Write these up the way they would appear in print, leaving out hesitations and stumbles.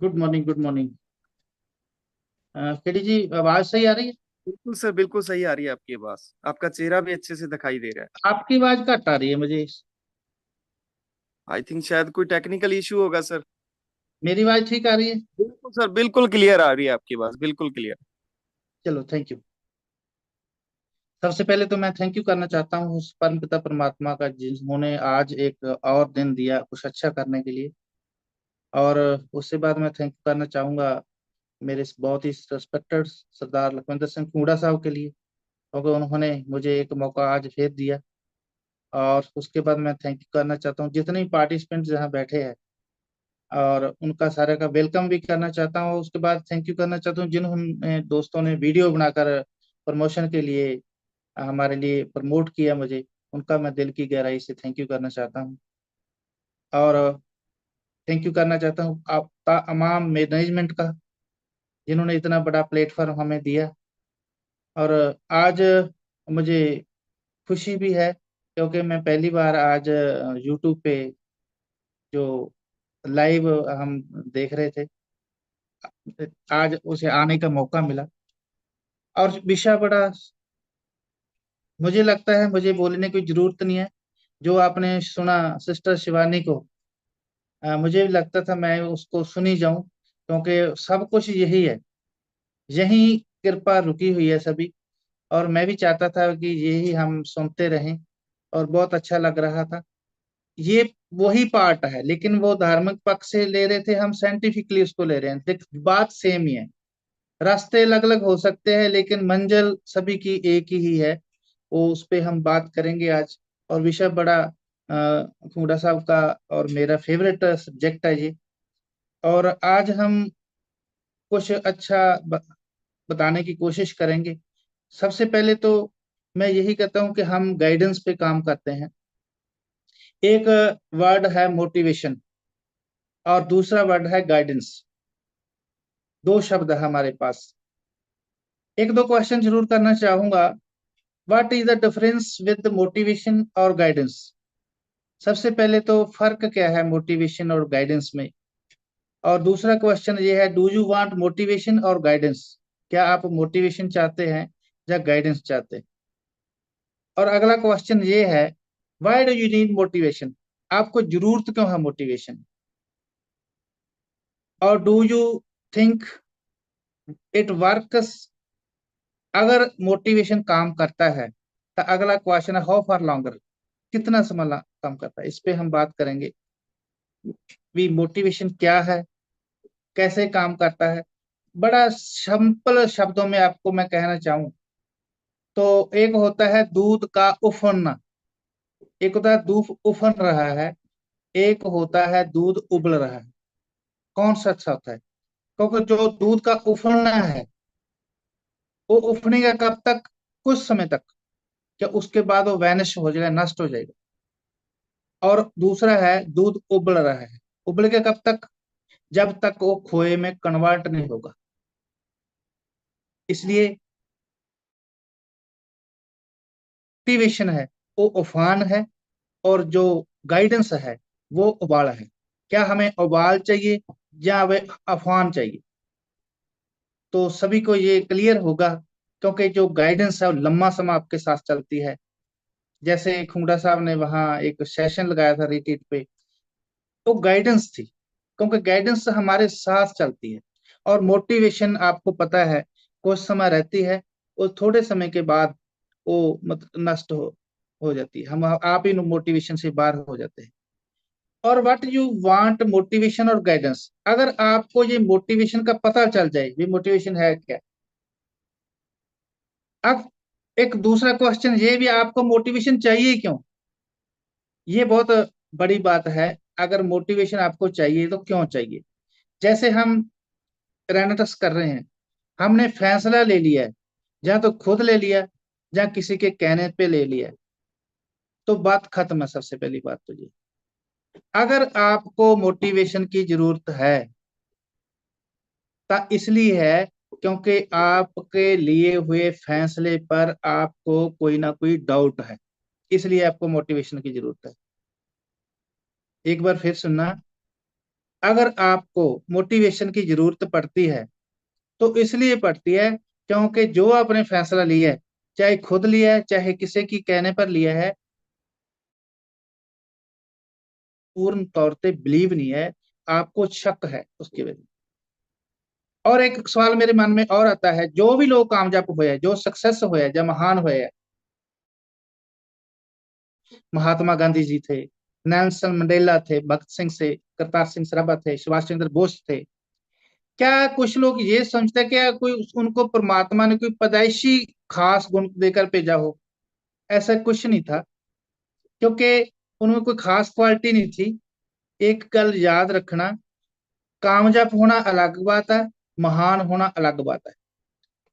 Good morning, good morning. KD ji, आवाज सही आ रही है? बिल्कुल सर, बिल्कुल सही आ रही है आपकी आवाज। आपका चेहरा भी अच्छे से दिखाई दे रहा है। आपकी आवाज घट आ रही है मुझे। आई थिंक शायद कोई टेक्निकल इशू होगा सर। मेरी आवाज ठीक आ रही है? बिल्कुल सर, बिल्कुल क्लियर आ रही है आपकी आवाज, बिल्कुल क्लियर। चलो, थैंक यू। सबसे पहले तो मैं थैंक यू करना चाहता हूँ उस परम पिता परमात्मा का जिन्होंने आज एक और दिन दिया कुछ अच्छा करने के लिए। और उससे बाद मैं थैंक यू करना चाहूंगा मेरे इस बहुत ही रेस्पेक्टेड सरदार लखविंदर सिंह कुंडा साहब के लिए, क्योंकि उन्होंने मुझे एक मौका आज फिर दिया। और उसके बाद मैं थैंक यू करना चाहता हूँ जितने भी पार्टिसिपेंट्स यहाँ बैठे हैं, और उनका सारे का वेलकम भी करना चाहता हूँ। उसके बाद थैंक यू करना चाहता हूँ जिन्होंने दोस्तों ने वीडियो बनाकर प्रमोशन के लिए हमारे लिए प्रमोट किया मुझे, उनका मैं दिल की गहराई से थैंक यू करना चाहता हूँ। और थैंक यू करना चाहता हूँ आप तमाम मैनेजमेंट का, जिन्होंने इतना बड़ा प्लेटफॉर्म हमें दिया। और आज मुझे खुशी भी है क्योंकि मैं पहली बार आज यूट्यूब पे जो लाइव हम देख रहे थे, आज उसे आने का मौका मिला। और विषय बड़ा, मुझे लगता है मुझे बोलने की जरूरत नहीं है। जो आपने सुना सिस्टर शिवानी को, मुझे भी लगता था मैं उसको सुनी जाऊं, क्योंकि सब कुछ यही है, यही कृपा रुकी हुई है सभी। और मैं भी चाहता था कि यही हम सुनते रहें, और बहुत अच्छा लग रहा था। ये वही पार्ट है, लेकिन वो धार्मिक पक्ष से ले रहे थे, हम साइंटिफिकली उसको ले रहे हैं। बात सेम ही है, रास्ते अलग अलग हो सकते हैं लेकिन मंजिल सभी की एक ही है। वो उस पे हम बात करेंगे आज। और विषय बड़ा खूंडा साहब का और मेरा फेवरेट सब्जेक्ट है ये। और आज हम कुछ अच्छा बताने की कोशिश करेंगे। सबसे पहले तो मैं यही कहता हूँ कि हम गाइडेंस पे काम करते हैं। एक वर्ड है मोटिवेशन और दूसरा वर्ड है गाइडेंस। दो शब्द है हमारे पास। एक दो क्वेश्चन जरूर करना चाहूंगा। What is the difference with motivation और गाइडेंस? सबसे पहले तो फर्क क्या है मोटिवेशन और गाइडेंस में? और दूसरा क्वेश्चन ये है, डू यू वांट मोटिवेशन और गाइडेंस? क्या आप मोटिवेशन चाहते हैं या गाइडेंस चाहते हैं? और अगला क्वेश्चन ये है, why do you need motivation? आपको जरूरत क्यों है मोटिवेशन? और do you think it works? अगर मोटिवेशन काम करता है तो अगला क्वेश्चन है, हाउ फॉर लॉन्गर? कितना समय काम करता है? इस पे हम बात करेंगे भी मोटिवेशन क्या है, कैसे काम करता है। बड़ा सिंपल शब्दों में आपको मैं कहना चाहूं तो एक होता है दूध का उफनना, एक होता है दूध उफन रहा है, एक होता है दूध उबल रहा है। कौन सा अच्छा होता है? क्योंकि जो दूध का उफनना है वो उफनेगा कब तक? कुछ समय तक। क्या उसके बाद वो वैनिश हो जाएगा, नष्ट हो जाएगा। और दूसरा है दूध उबल रहा है, उबलेगा कब तक? जब तक वो खोए में कन्वर्ट नहीं होगा। इसलिए मोटिवेशन है वो उफान है, और जो गाइडेंस है वो उबाल है। क्या हमें उबाल चाहिए या वे अफवान चाहिए? तो सभी को ये क्लियर होगा, क्योंकि जो गाइडेंस है वो लंबा समय आपके साथ चलती है। जैसे खुंगड़ा साहब ने वहाँ एक सेशन लगाया था रिट्रीट पे, तो गाइडेंस थी, क्योंकि गाइडेंस हमारे साथ चलती है। और मोटिवेशन आपको पता है कुछ समय रहती है, वो थोड़े समय के बाद वो मतलब नष्ट हो जाती है। हम आप ही मोटिवेशन से बाहर हो जाते हैं। और व्हाट यू वांट मोटिवेशन और गाइडेंस, अगर आपको ये मोटिवेशन का पता चल जाए ये मोटिवेशन है क्या। अब एक दूसरा क्वेश्चन ये भी, आपको मोटिवेशन चाहिए क्यों? ये बहुत बड़ी बात है। अगर मोटिवेशन आपको चाहिए तो क्यों चाहिए? जैसे हम रेनेटस कर रहे हैं, हमने फैसला ले लिया है, या तो खुद ले लिया या किसी के कहने पे ले लिया, तो बात खत्म है। सबसे पहली बात तो ये, अगर आपको मोटिवेशन की जरूरत है तो इसलिए है क्योंकि आपके लिए हुए फैसले पर आपको कोई ना कोई डाउट है, इसलिए आपको मोटिवेशन की जरूरत है। एक बार फिर सुनना, अगर आपको मोटिवेशन की जरूरत पड़ती है तो इसलिए पड़ती है क्योंकि जो आपने फैसला लिया है, चाहे खुद लिया है चाहे किसी की कहने पर लिया है, पूर्ण तौर पे बिलीव नहीं है, आपको शक है उसके वजह। और एक सवाल मेरे मन में और आता है, जो भी लोग कामयाब हुए, जो सक्सेस हुए, जो महान हुए, महात्मा गांधी जी थे, नेल्सन मंडेला थे, भगत सिंह से, करतार सिंह सराभा थे, सुभाष चंद्र बोस थे, क्या कुछ लोग ये समझते हैं क्या कोई उनको परमात्मा ने कोई पैदाइशी खास गुण देकर भेजा हो? ऐसा कुछ नहीं था, क्योंकि उनमें कोई खास क्वालिटी नहीं थी। एक गल याद रखना, कामयाब होना अलग बात है, महान होना अलग बात है।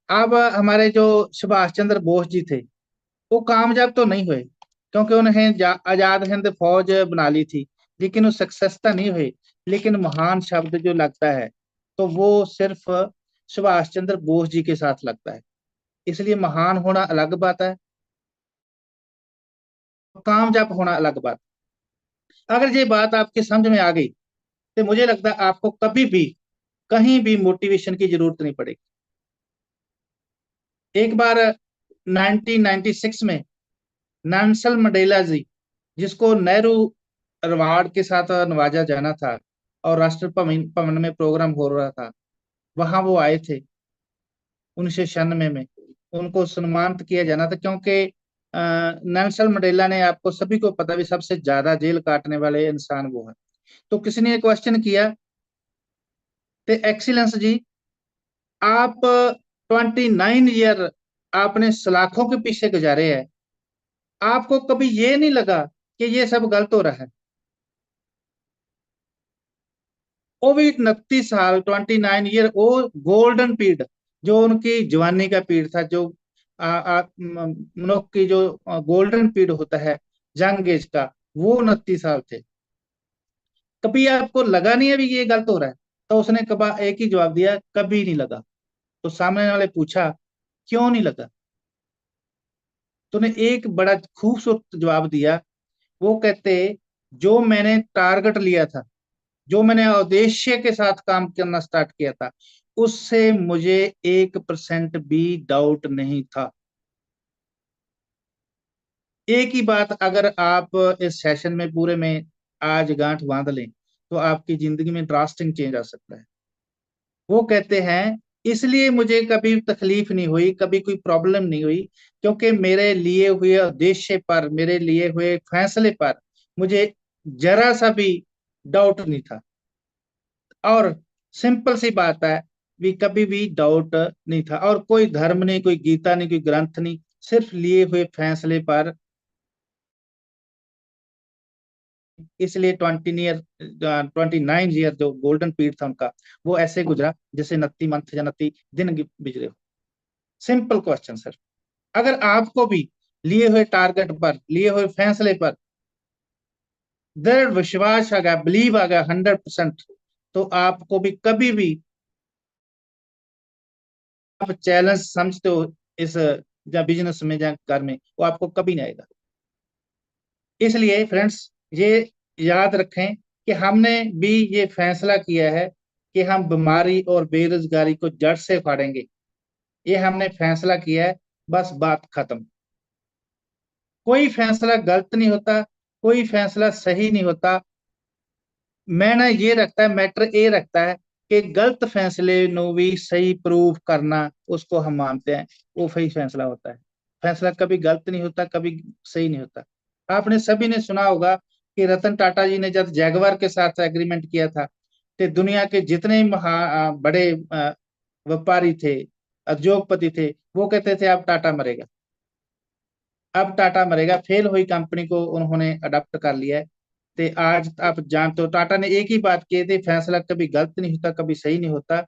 अब हमारे जो सुभाष चंद्र बोस जी थे, वो कामयाब तो नहीं हुए, क्योंकि उन्हें आजाद हिंद फौज बना ली थी, लेकिन वो सक्सेस तो नहीं हुए। लेकिन महान शब्द जो लगता है तो वो सिर्फ सुभाष चंद्र बोस जी के साथ लगता है। इसलिए महान होना अलग बात है, कामयाब होना अलग बात। अगर ये बात आपके समझ में आ गई तो मुझे लगता है आपको कभी भी कहीं भी मोटिवेशन की जरूरत नहीं पड़ेगी। एक बार 1996 में नेल्सन मंडेला जी, जिसको नेहरू अवार्ड के साथ नवाजा जाना था और राष्ट्र भवन भवन में प्रोग्राम हो रहा था, वहां वो आए थे 1996 में। उनको सम्मानित किया जाना था, क्योंकि नेल्सन मंडेला ने, आपको सभी को पता भी, सबसे ज्यादा जेल काटने वाले इंसान वो है। तो किसी ने क्वेश्चन किया, तो एक्सीलेंस जी, आप 29 ईयर आपने सलाखों के पीछे गुजारे हैं, आपको कभी ये नहीं लगा कि ये सब गलत हो रहा है? वो भी 29 साल, 29 ईयर, वो गोल्डन पीरियड, जो उनकी जवानी का पीरियड था, जो मनुष्य की जो गोल्डन पीरियड होता है यंग एज का, वो 29 साल थे। कभी आपको लगा नहीं है भी ये गलत हो रहा है? तो उसने कबा एक ही जवाब दिया, कभी नहीं लगा। तो सामने वाले पूछा, क्यों नहीं लगा? तो ने एक बड़ा खूबसूरत जवाब दिया। वो कहते, जो मैंने टारगेट लिया था, जो मैंने उद्देश्य के साथ काम करना स्टार्ट किया था, उससे मुझे 1% भी डाउट नहीं था। एक ही बात अगर आप इस सेशन में पूरे में आज गांठ बांध लें तो आपकी जिंदगी में ड्रास्टिक चेंज आ सकता है। वो कहते हैं, इसलिए मुझे कभी तकलीफ नहीं हुई, कभी कोई प्रॉब्लम नहीं हुई, क्योंकि मेरे लिए हुए उद्देश्य पर, मेरे लिए हुए फैसले पर मुझे जरा सा भी डाउट नहीं था। और सिंपल सी बात है, भी कभी भी डाउट नहीं था, और कोई धर्म नहीं, कोई गीता नहीं, कोई ग्रंथ नहीं, सिर्फ लिए हुए फैसले पर। इसलिए 29 ईयर जो गोल्डन पीरियड था उनका, वो ऐसे गुजरा जैसे 29 मंथ या 29 दिन गुजरे हो। Simple question sir. अगर आपको भी लिए हुए टारगेट पर, लिए हुए फैसले पर दृढ़ विश्वास आ गया, बिलीव आ गया 100%, तो आपको भी कभी भी, आप चैलेंज समझते हो इस या बिजनेस में या घर में, वो आपको कभी नहीं आएगा। इसलिए फ्रेंड्स, ये याद रखें कि हमने भी ये फैसला किया है कि हम बीमारी और बेरोजगारी को जड़ से उखाड़ेंगे। ये हमने फैसला किया है, बस बात खत्म। कोई फैसला गलत नहीं होता, कोई फैसला सही नहीं होता। मैंने ये रखता है, मैटर ये रखता है कि गलत फैसले नु भी सही प्रूव करना, उसको हम मानते हैं, वो सही फैसला होता है। फैसला कभी गलत नहीं होता, कभी सही नहीं होता। आपने सभी ने सुना होगा कि रतन टाटा जी ने जब जैगवार के साथ एग्रीमेंट किया था, तो दुनिया के जितने बड़े व्यापारी थे, उद्योगपति थे, वो कहते थे अब टाटा मरेगा, अब टाटा मरेगा। फेल हुई कंपनी को उन्होंने अडॉप्ट कर लिया है। ते आज आप जानते हो, टाटा ने एक ही बात की थी, फैसला कभी गलत नहीं होता, कभी सही नहीं होता।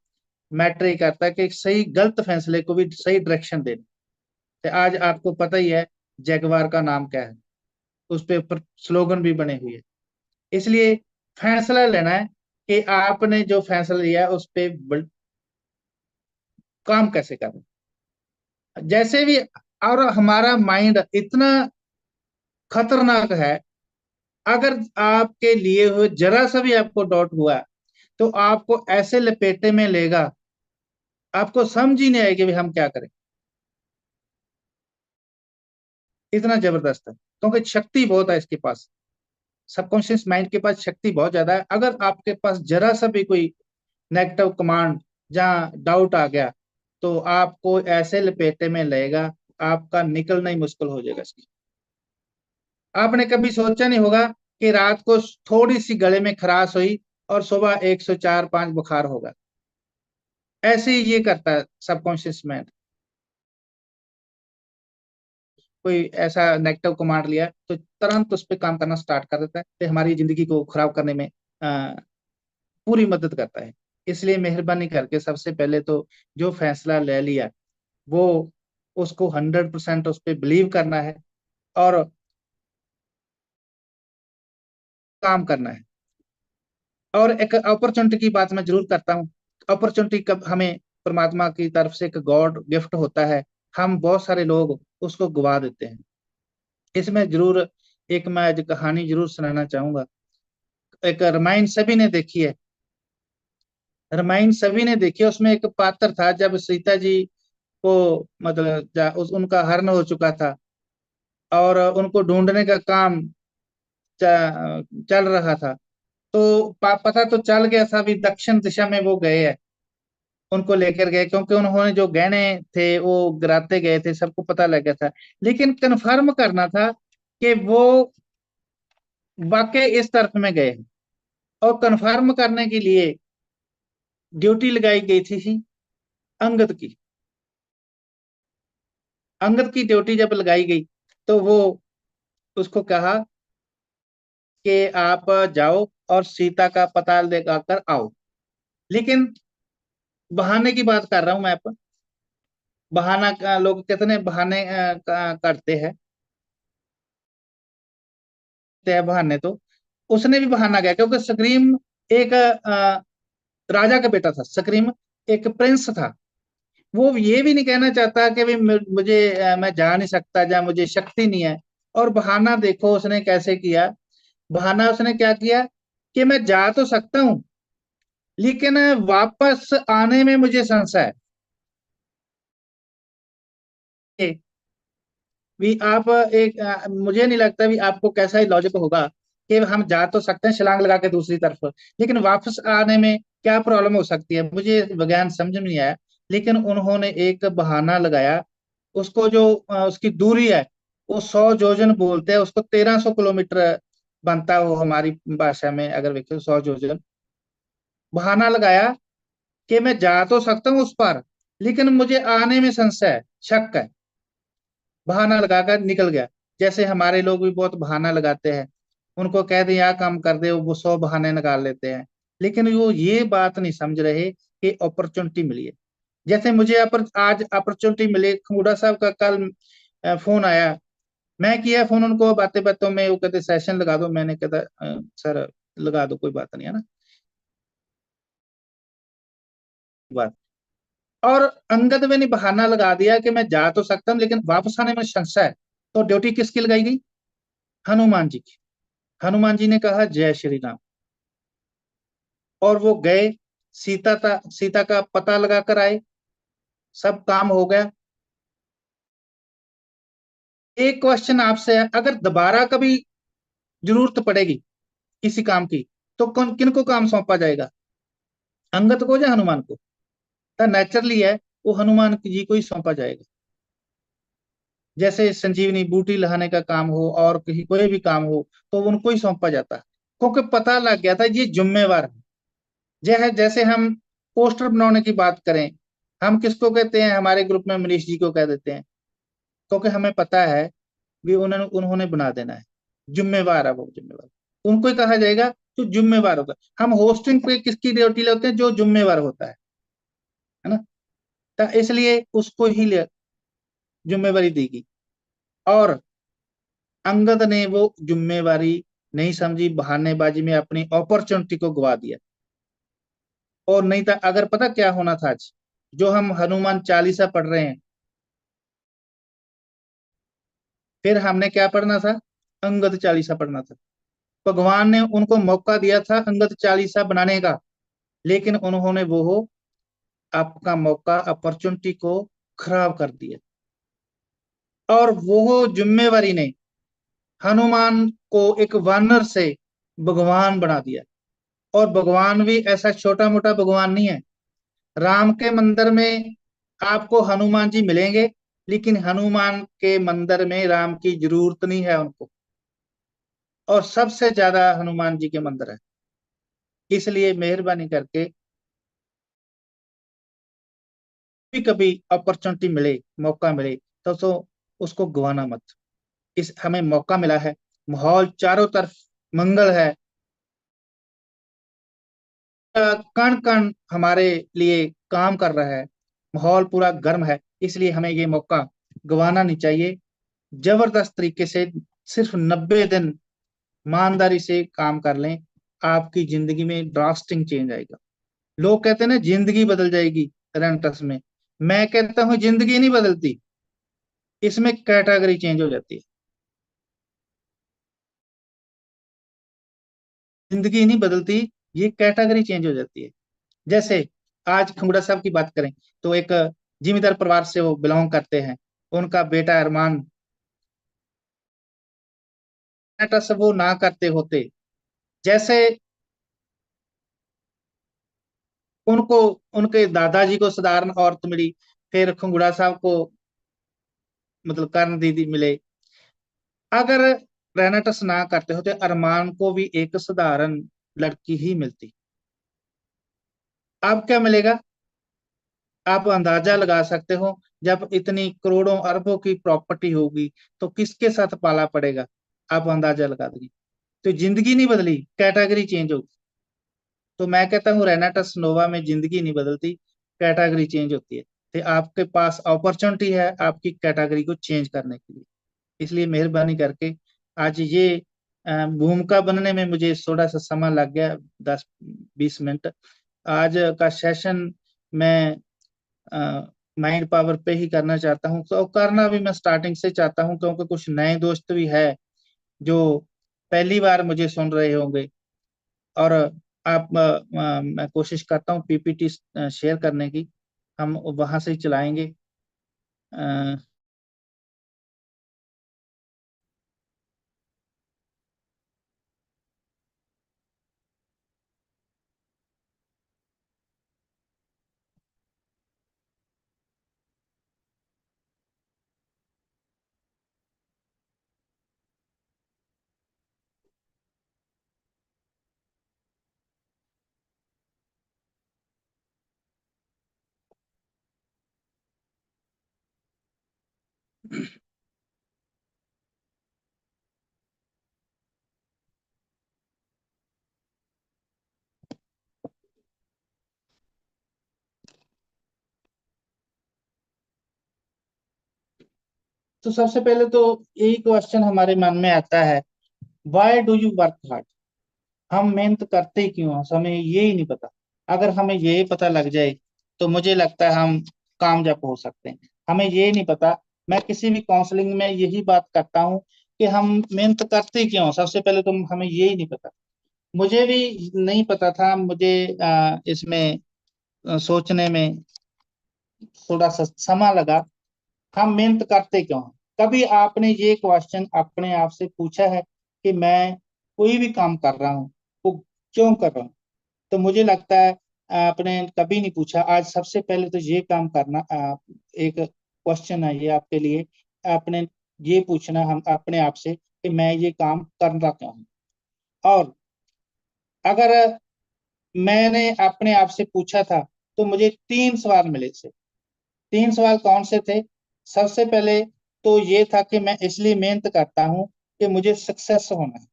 मैटर ये करता है कि सही गलत फैसले को भी सही डायरेक्शन देना। ते आज आपको पता ही है जैगवार का नाम क्या है, उस पे ऊपर स्लोगन भी बने हुए हैं। इसलिए फैसला लेना है कि आपने जो फैसला लिया है उस पे काम कैसे करना है। जैसे भी, और हमारा माइंड इतना खतरनाक है, अगर आपके लिए हुए जरा सा भी आपको डाउट हुआ, तो आपको ऐसे लपेटे में लेगा, आपको समझ ही नहीं आएगी भी हम क्या करें। इतना जबरदस्त है, क्योंकि शक्ति बहुत है इसके पास। सबकॉन्शियस माइंड के पास शक्ति बहुत ज्यादा है। अगर आपके पास जरा सा भी कोई नेगेटिव कमांड, जहाँ डाउट आ गया, तो आपको ऐसे लपेटे में लेगा, आपका निकलना ही मुश्किल हो जाएगा इसकी। आपने कभी सोचा नहीं होगा कि रात को थोड़ी सी गले में खराश हुई और सुबह 104-105 बुखार होगा। ऐसे ही ये करता है सबकॉन्शियस माइंड। कोई ऐसा नेगेटिव कमांड लिया तो तुरंत उस पर काम करना स्टार्ट कर देता है, तो हमारी जिंदगी को खराब करने में पूरी मदद करता है। इसलिए मेहरबानी करके सबसे पहले तो जो फैसला ले लिया, वो उसको 100% उस पर बिलीव करना है और काम करना है। और एक अपॉर्चुनिटी की बात मैं जरूर करता हूँ। अपॉर्चुनिटी कब हमें परमात्मा की तरफ से एक गॉड गिफ्ट होता है, हम बहुत सारे लोग उसको गवा देते हैं। इसमें जरूर एक मैं आज कहानी जरूर सुनाना चाहूंगा। एक रामायण सभी ने देखी है, रामायण सभी ने देखी है। उसमें एक पात्र था, जब सीता जी को मतलब उनका हरण हो चुका था और उनको ढूंढने का काम चल रहा था। तो पता तो चल गया था, अभी दक्षिण दिशा में वो गए हैं, उनको लेकर गए, क्योंकि उन्होंने जो गहने थे वो गिराते गए थे, सबको पता लग गया था। लेकिन कंफर्म करना था कि वो वाकई इस तरफ में गए हैं। और कंफर्म करने के लिए ड्यूटी लगाई गई थी अंगद की। अंगद की ड्यूटी जब लगाई गई, तो वो उसको कहा कि आप जाओ और सीता का पता लगा कर आओ। लेकिन बहाने की बात कर रहा हूं मैं। बहाना लोग कितने बहाने करते हैं बहाने। तो उसने भी बहाना किया, क्योंकि सुग्रीव एक राजा का बेटा था। सुग्रीव एक प्रिंस था। वो ये भी नहीं कहना चाहता कि भाई मुझे मैं जा नहीं सकता या मुझे शक्ति नहीं है। और बहाना देखो उसने कैसे किया। बहाना उसने क्या किया कि मैं जा तो सकता हूं, लेकिन वापस आने में मुझे संशय है। भी आप एक मुझे नहीं लगता भी आपको कैसा ही लॉजिक होगा कि हम जा तो सकते हैं छलांग लगा के दूसरी तरफ, लेकिन वापस आने में क्या प्रॉब्लम हो सकती है, मुझे विज्ञान समझ में नहीं आया। लेकिन उन्होंने एक बहाना लगाया। उसको जो उसकी दूरी है, वो 100 योजन बोलते हैं उसको, 1300 किलोमीटर बनता है वो हमारी भाषा में अगर देखें, 100 योजन। बहाना लगाया कि मैं जा तो सकता हूँ उस पर, लेकिन मुझे आने में संशय है, शक है। बहाना लगाकर निकल गया। जैसे हमारे लोग भी बहुत बहाना लगाते हैं, उनको कह दे यहाँ काम कर दे, वो 100 बहाने निकाल लेते हैं। लेकिन वो ये बात नहीं समझ रहे कि अपॉर्चुनिटी मिली है। जैसे मुझे आज अपॉर्चुनिटी मिली, खंगूड़ा साहब का कल फोन आया। मैं किया फोन उनको, बातें बातों में वो कहते सेशन लगा दो। मैंने कहता सर लगा दो, कोई बात नहीं है ना बात। और अंगद में ने बहाना लगा दिया कि मैं जा तो सकता हूँ, लेकिन वापस आने में संशय है। तो ड्यूटी किसकी लगाई गई? हनुमान जी की। हनुमान जी ने कहा जय श्री राम, और वो गए। सीता का पता लगा कर आए, सब काम हो गया। एक क्वेश्चन आपसे है, अगर दोबारा कभी जरूरत पड़ेगी किसी काम की, तो कौन किन को काम सौंपा जाएगा? अंगद को या हनुमान को? तो नेचुरली है, वो हनुमान जी को ही सौंपा जाएगा। जैसे संजीवनी बूटी लहाने का काम हो और कहीं कोई भी काम हो, तो उनको ही सौंपा जाता है, क्योंकि पता लग गया था ये जिम्मेवार है। जय है, जैसे हम पोस्टर बनाने की बात करें, हम किसको कहते हैं? हमारे ग्रुप में मनीष जी को कह देते हैं, क्योंकि हमें पता है भी उन्होंने उन्होंने बना देना है। जिम्मेवार है वो, जिम्मेवार उनको ही कहा जाएगा जो जिम्मेवार होता है। हम होस्टिंग पे किसकी ड्यूटी लेते हैं? जो जिम्मेवार होता है ना। तो इसलिए उसको ही जिम्मेवारी देगी। और अंगद ने वो जिम्मेवारी नहीं समझी, बहानेबाजी में अपनी अपॉर्चुनिटी को गवा दिया। और नहीं था, अगर पता क्या होना था आज, जो हम हनुमान चालीसा पढ़ रहे हैं, फिर हमने क्या पढ़ना था? अंगद चालीसा पढ़ना था। भगवान ने उनको मौका दिया था अंगद चालीसा बनाने का, लेकिन उन्होंने वो आपका मौका, अपॉर्चुनिटी को खराब कर दिया। और वो जिम्मेवारी ने हनुमान को एक वानर से भगवान बना दिया। और भगवान भी ऐसा छोटा मोटा भगवान नहीं है। राम के मंदिर में आपको हनुमान जी मिलेंगे, लेकिन हनुमान के मंदिर में राम की जरूरत नहीं है उनको। और सबसे ज्यादा हनुमान जी के मंदिर है। इसलिए मेहरबानी करके भी कभी अपॉर्चुनिटी मिले, मौका मिले, तो उसको गवाना मत। इस हमें मौका मिला है, माहौल चारों तरफ मंगल है, कण कण हमारे लिए काम कर रहा है, माहौल पूरा गर्म है। इसलिए हमें ये मौका गवाना नहीं चाहिए। जबरदस्त तरीके से सिर्फ 90 दिन ईमानदारी से काम कर लें, आपकी जिंदगी में ड्रास्टिंग चेंज आएगा। लोग कहते हैं ना जिंदगी बदल जाएगी रेंटस में। मैं कहता हूँ जिंदगी नहीं बदलती, इसमें कैटेगरी चेंज हो जाती है। जिंदगी नहीं बदलती, ये कैटेगरी चेंज हो जाती है। जैसे आज खंगुड़ा साहब की बात करें, तो एक जिम्मेदार परिवार से वो बिलोंग करते हैं। उनका बेटा अरमान, से वो ना करते होते, जैसे उनको उनके दादाजी को साधारण औरत मिली, फिर खंगुड़ा साहब को मतलब कर्ण दीदी मिले। अगर रेनेटस ना करते होते, अरमान को भी एक साधारण लड़की ही मिलती। अब क्या मिलेगा? आप अंदाजा लगा सकते हो। जब इतनी करोड़ों अरबों की प्रॉपर्टी होगी, तो किसके साथ पाला पड़ेगा? आप अंदाजा लगा देंगे। तो जिंदगी नहीं बदली, कैटेगरी चेंज होगी। तो मैं कहता हूँ रेनाटस नोवा में जिंदगी नहीं बदलती, कैटेगरी चेंज होती है। तो आपके पास अपॉर्चुनिटी है आपकी कैटेगरी को चेंज करने के लिए। इसलिए मेहरबानी करके आज ये भूमिका बनने में मुझे थोड़ा सा समय लग गया, 10-20 मिनट। आज का सेशन मैं माइंड पावर पे ही करना चाहता हूँ, तो करना भी मैं स्टार्टिंग से चाहता हूँ, क्योंकि कुछ नए दोस्त भी है जो पहली बार मुझे सुन रहे होंगे। और मैं कोशिश करता हूँ पीपीटी शेयर करने की, हम वहां से ही चलाएंगे। अ, तो सबसे पहले तो यही क्वेश्चन हमारे मन में आता है, why do you work hard? हम मेहनत करते ही क्यों हैं, हमें ये ही नहीं पता। अगर हमें ये पता लग जाए, तो मुझे लगता है हम कामयाब हो सकते हैं। हमें ये नहीं पता। मैं किसी भी काउंसलिंग में यही बात करता हूँ कि हम मेहनत करते ही क्यों हैं? सबसे पहले तो हमें ये ही नहीं पता। मुझे भी नहीं पता था। मुझे इसमें सोचने में थोड़ा सा समय लगा। हम मेहनत करते क्यों हैं? कभी आपने ये क्वेश्चन अपने आप से पूछा है कि मैं कोई भी काम कर रहा हूँ वो क्यों कर रहा हूँ? तो मुझे लगता है आपने कभी नहीं पूछा। आज सबसे पहले तो ये काम करना, एक क्वेश्चन है ये आपके लिए। आपने ये पूछना हम अपने आप से कि मैं ये काम कर रहा क्यों हूँ। और अगर मैंने अपने आप से पूछा था, तो मुझे 3 सवाल मिले थे। 3 सवाल कौन से थे? सबसे पहले तो ये था कि मैं इसलिए मेहनत करता हूँ कि मुझे सक्सेस होना है,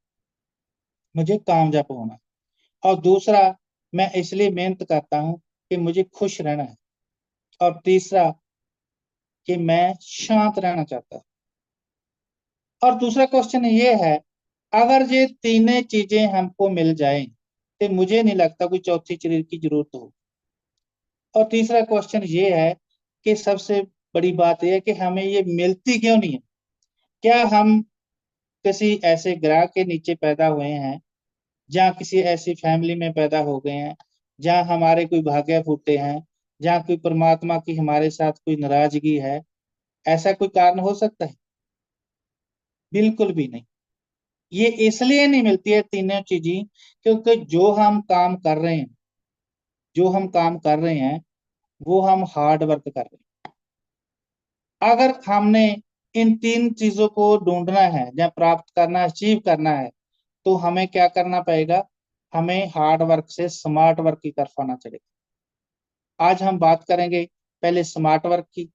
मुझे कामयाब होना है। और दूसरा, मैं इसलिए मेहनत करता हूँ कि मुझे खुश रहना है। और तीसरा, कि मैं शांत रहना चाहता हूँ। और दूसरा क्वेश्चन ये है, अगर ये तीनों चीजें हमको मिल जाएं, तो मुझे नहीं लगता कोई चौथी चीज की जरूरत हो। और तीसरा क्वेश्चन ये है कि सबसे बड़ी बात यह है कि हमें ये मिलती क्यों नहीं है? क्या हम किसी ऐसे ग्रह के नीचे पैदा हुए हैं, या किसी ऐसी फैमिली में पैदा हो गए हैं जहाँ हमारे कोई भाग्य फूटे हैं, जहाँ कोई परमात्मा की हमारे साथ कोई नाराजगी है, ऐसा कोई कारण हो सकता है? बिल्कुल भी नहीं। ये इसलिए नहीं मिलती है तीनों चीजें, क्योंकि जो हम काम कर रहे हैं वो हम हार्ड वर्क कर रहे हैं। अगर हमने इन तीन चीजों को ढूंढना है या प्राप्त करना, अचीव करना है, तो हमें क्या करना पड़ेगा? हमें हार्ड वर्क से स्मार्ट वर्क की तरफ आना चलेगा। आज हम बात करेंगे पहले स्मार्ट वर्क की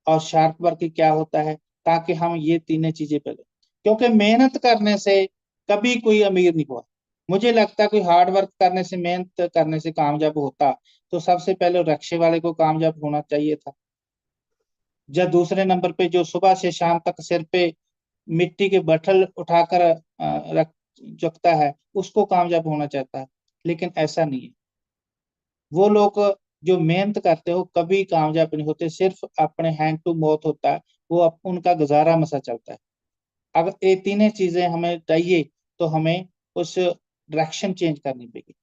और शार्प वर्क की क्या होता है, ताकि हम ये तीनों चीजें पहले, क्योंकि मेहनत करने से कभी कोई अमीर नहीं हुआ। मुझे लगता है कोई हार्ड वर्क करने से, मेहनत करने से कामयाब होता तो सबसे पहले रिक्शे वाले को कामयाब होना चाहिए था, या दूसरे नंबर पे जो सुबह से शाम तक सिर पे मिट्टी के बठल उठाकर रख चुकता है, उसको कामयाब होना चाहता है। लेकिन ऐसा नहीं है। वो लोग जो मेहनत करते हो कभी कामयाब नहीं होते, सिर्फ अपने हैंड टू माउथ होता है, वो उनका गुजारा मसा चलता है। अगर ये तीनों चीजें हमें चाहिए, तो हमें उस डायरेक्शन चेंज करनी पड़ेगी।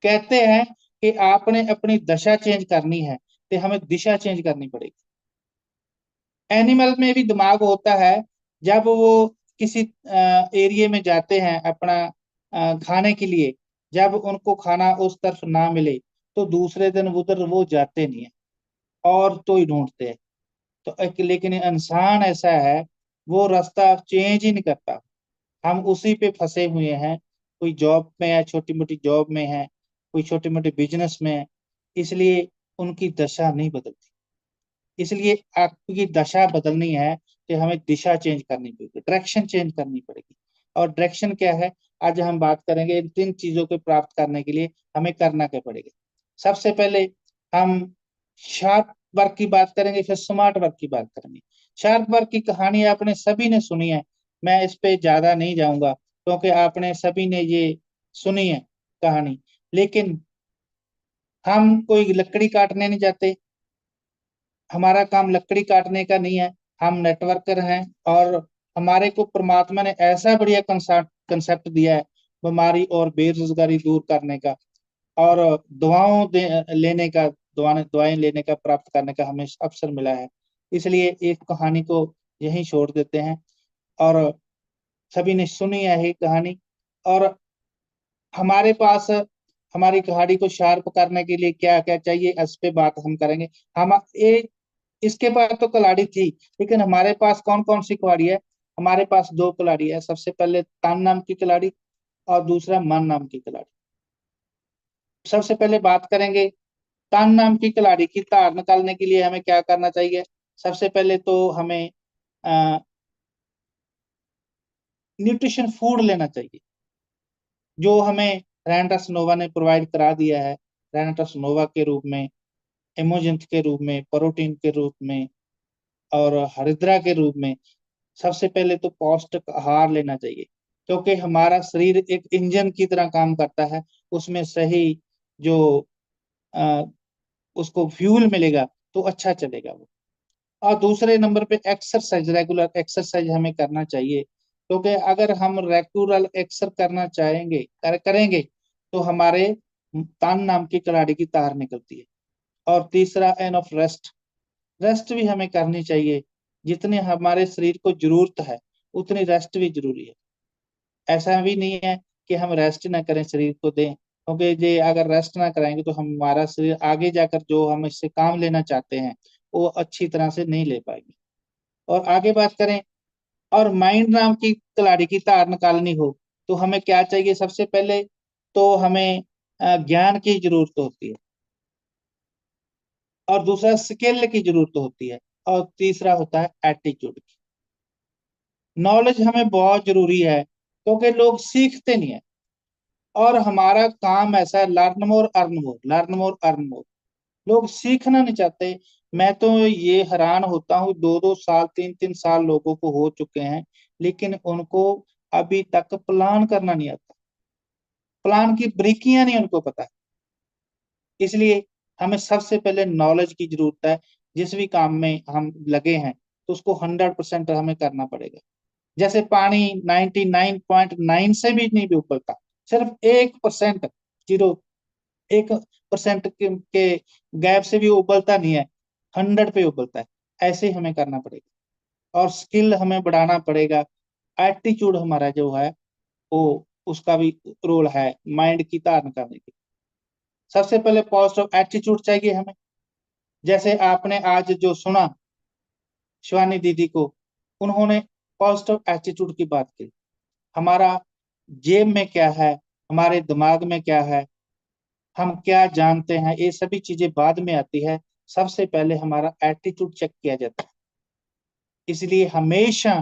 कहते हैं कि आपने अपनी दशा चेंज करनी है, तो हमें दिशा चेंज करनी पड़ेगी। एनिमल में भी दिमाग होता है। जब वो किसी एरिया में जाते हैं अपना खाने के लिए, जब उनको खाना उस तरफ ना मिले, तो दूसरे दिन उधर वो जाते नहीं है और तो ही ढूंढते हैं। तो लेकिन इंसान ऐसा है, वो रास्ता चेंज ही नहीं करता। हम उसी पे फंसे हुए हैं। कोई जॉब में है, छोटी मोटी जॉब में है, कोई छोटे मोटे बिजनेस में है, इसलिए उनकी दशा नहीं बदलती। इसलिए आपकी दशा बदलनी है तो हमें दिशा चेंज करनी पड़ेगी, डायरेक्शन चेंज करनी पड़ेगी। और डायरेक्शन क्या है? आज हम बात करेंगे इन तीन चीजों को प्राप्त करने के लिए हमें करना क्या पड़ेगा। सबसे पहले हम शार्प वर्क की बात करेंगे, फिर स्मार्ट वर्क की बात करेंगे। शार्प वर्क की कहानी आपने सभी ने सुनी है, मैं इस पे ज्यादा नहीं जाऊंगा, क्योंकि आपने सभी ने ये सुनी है कहानी। लेकिन हम कोई लकड़ी काटने नहीं जाते, हमारा काम लकड़ी काटने का नहीं है। हम नेटवर्कर हैं, और हमारे को परमात्मा ने ऐसा बढ़िया कंसेप्ट कंसेप्ट दिया है बीमारी और बेरोजगारी दूर करने का, और लेने का, दवाएं लेने का, प्राप्त करने का हमें अवसर मिला है। इसलिए एक कहानी को यहीं छोड़ देते हैं। और सभी ने सुनी है ये कहानी। और हमारे पास हमारी कहानी को शार्प करने के लिए क्या क्या चाहिए, इस पे बात हम करेंगे। हम एक इसके पास तो कलाड़ी थी, लेकिन हमारे पास कौन कौन सी कलाड़ी है? हमारे पास दो कलाड़ी है। सबसे पहले तन नाम की कलाड़ी, और दूसरा मन नाम की कलाड़ी। सबसे पहले बात करेंगे तन नाम की कलाड़ी की तार निकालने के लिए हमें क्या करना चाहिए। सबसे पहले तो हमें न्यूट्रिशन फूड लेना चाहिए, जो हमें रैनाटस नोवा ने प्रोवाइड करा दिया है। रैनाटस नोवा के रूप में, एमोजेंथ के रूप में, प्रोटीन के रूप में, और हरिद्रा के रूप में। सबसे पहले तो पौष्टिक आहार लेना चाहिए, क्योंकि हमारा शरीर एक इंजन की तरह काम करता है। उसमें सही जो अ, उसको फ्यूल मिलेगा तो अच्छा चलेगा वो। और दूसरे नंबर पे एक्सरसाइज, रेगुलर एक्सरसाइज हमें करना चाहिए, क्योंकि अगर हम रेगुलर एक्सर करना चाहेंगे, करेंगे, तो हमारे तान नाम की कलाड़ी की तार निकलती है। और तीसरा एन ऑफ रेस्ट, रेस्ट भी हमें करनी चाहिए। जितने हमारे शरीर को जरूरत है, उतनी रेस्ट भी जरूरी है। ऐसा भी नहीं है कि हम रेस्ट ना करें, शरीर को दें, क्योंकि ये अगर रेस्ट ना कराएंगे तो हमारा शरीर आगे जाकर जो हम इससे काम लेना चाहते हैं वो अच्छी तरह से नहीं ले पाएंगे। और आगे बात करें, और माइंड नाम की कलाड़ी की तार निकालनी हो, तो हमें क्या चाहिए? सबसे पहले तो हमें ज्ञान की जरूरत होती है, और दूसरा स्किल की जरूरत होती है, और तीसरा होता है एटीट्यूड की। नॉलेज हमें बहुत जरूरी है, क्योंकि लोग सीखते नहीं है। और हमारा काम ऐसा है, learn more earn more, learn more earn more. लोग सीखना नहीं चाहते। मैं तो ये हैरान होता हूँ, 2-2 साल, 3-3 साल लोगों को हो चुके हैं, लेकिन उनको अभी तक प्लान करना नहीं आता। प्लान की बारीकियां नहीं उनको पता है। इसलिए हमें सबसे पहले नॉलेज की जरूरत है। जिस भी काम में हम लगे हैं, तो उसको 100% हमें करना पड़ेगा। जैसे पानी 99.9 से भी नहीं भी उबलता, सिर्फ 1%, 0 1% के गैप से भी उबलता नहीं है, 100 पे उबलता है। ऐसे ही हमें करना पड़ेगा, और स्किल हमें बढ़ाना पड़ेगा। एटीट्यूड हमारा जो है वो, उसका भी रोल है माइंड की धारण करने की। सबसे पहले पॉजिटिव एटीट्यूड चाहिए हमें। जैसे आपने आज जो सुना शिवानी दीदी को, उन्होंने पॉजिटिव एटीट्यूड की बात की। हमारा जेब में क्या है, हमारे दिमाग में क्या है, हम क्या जानते हैं, ये सभी चीजें बाद में आती है। सबसे पहले हमारा एटीट्यूड चेक किया जाता है। इसलिए हमेशा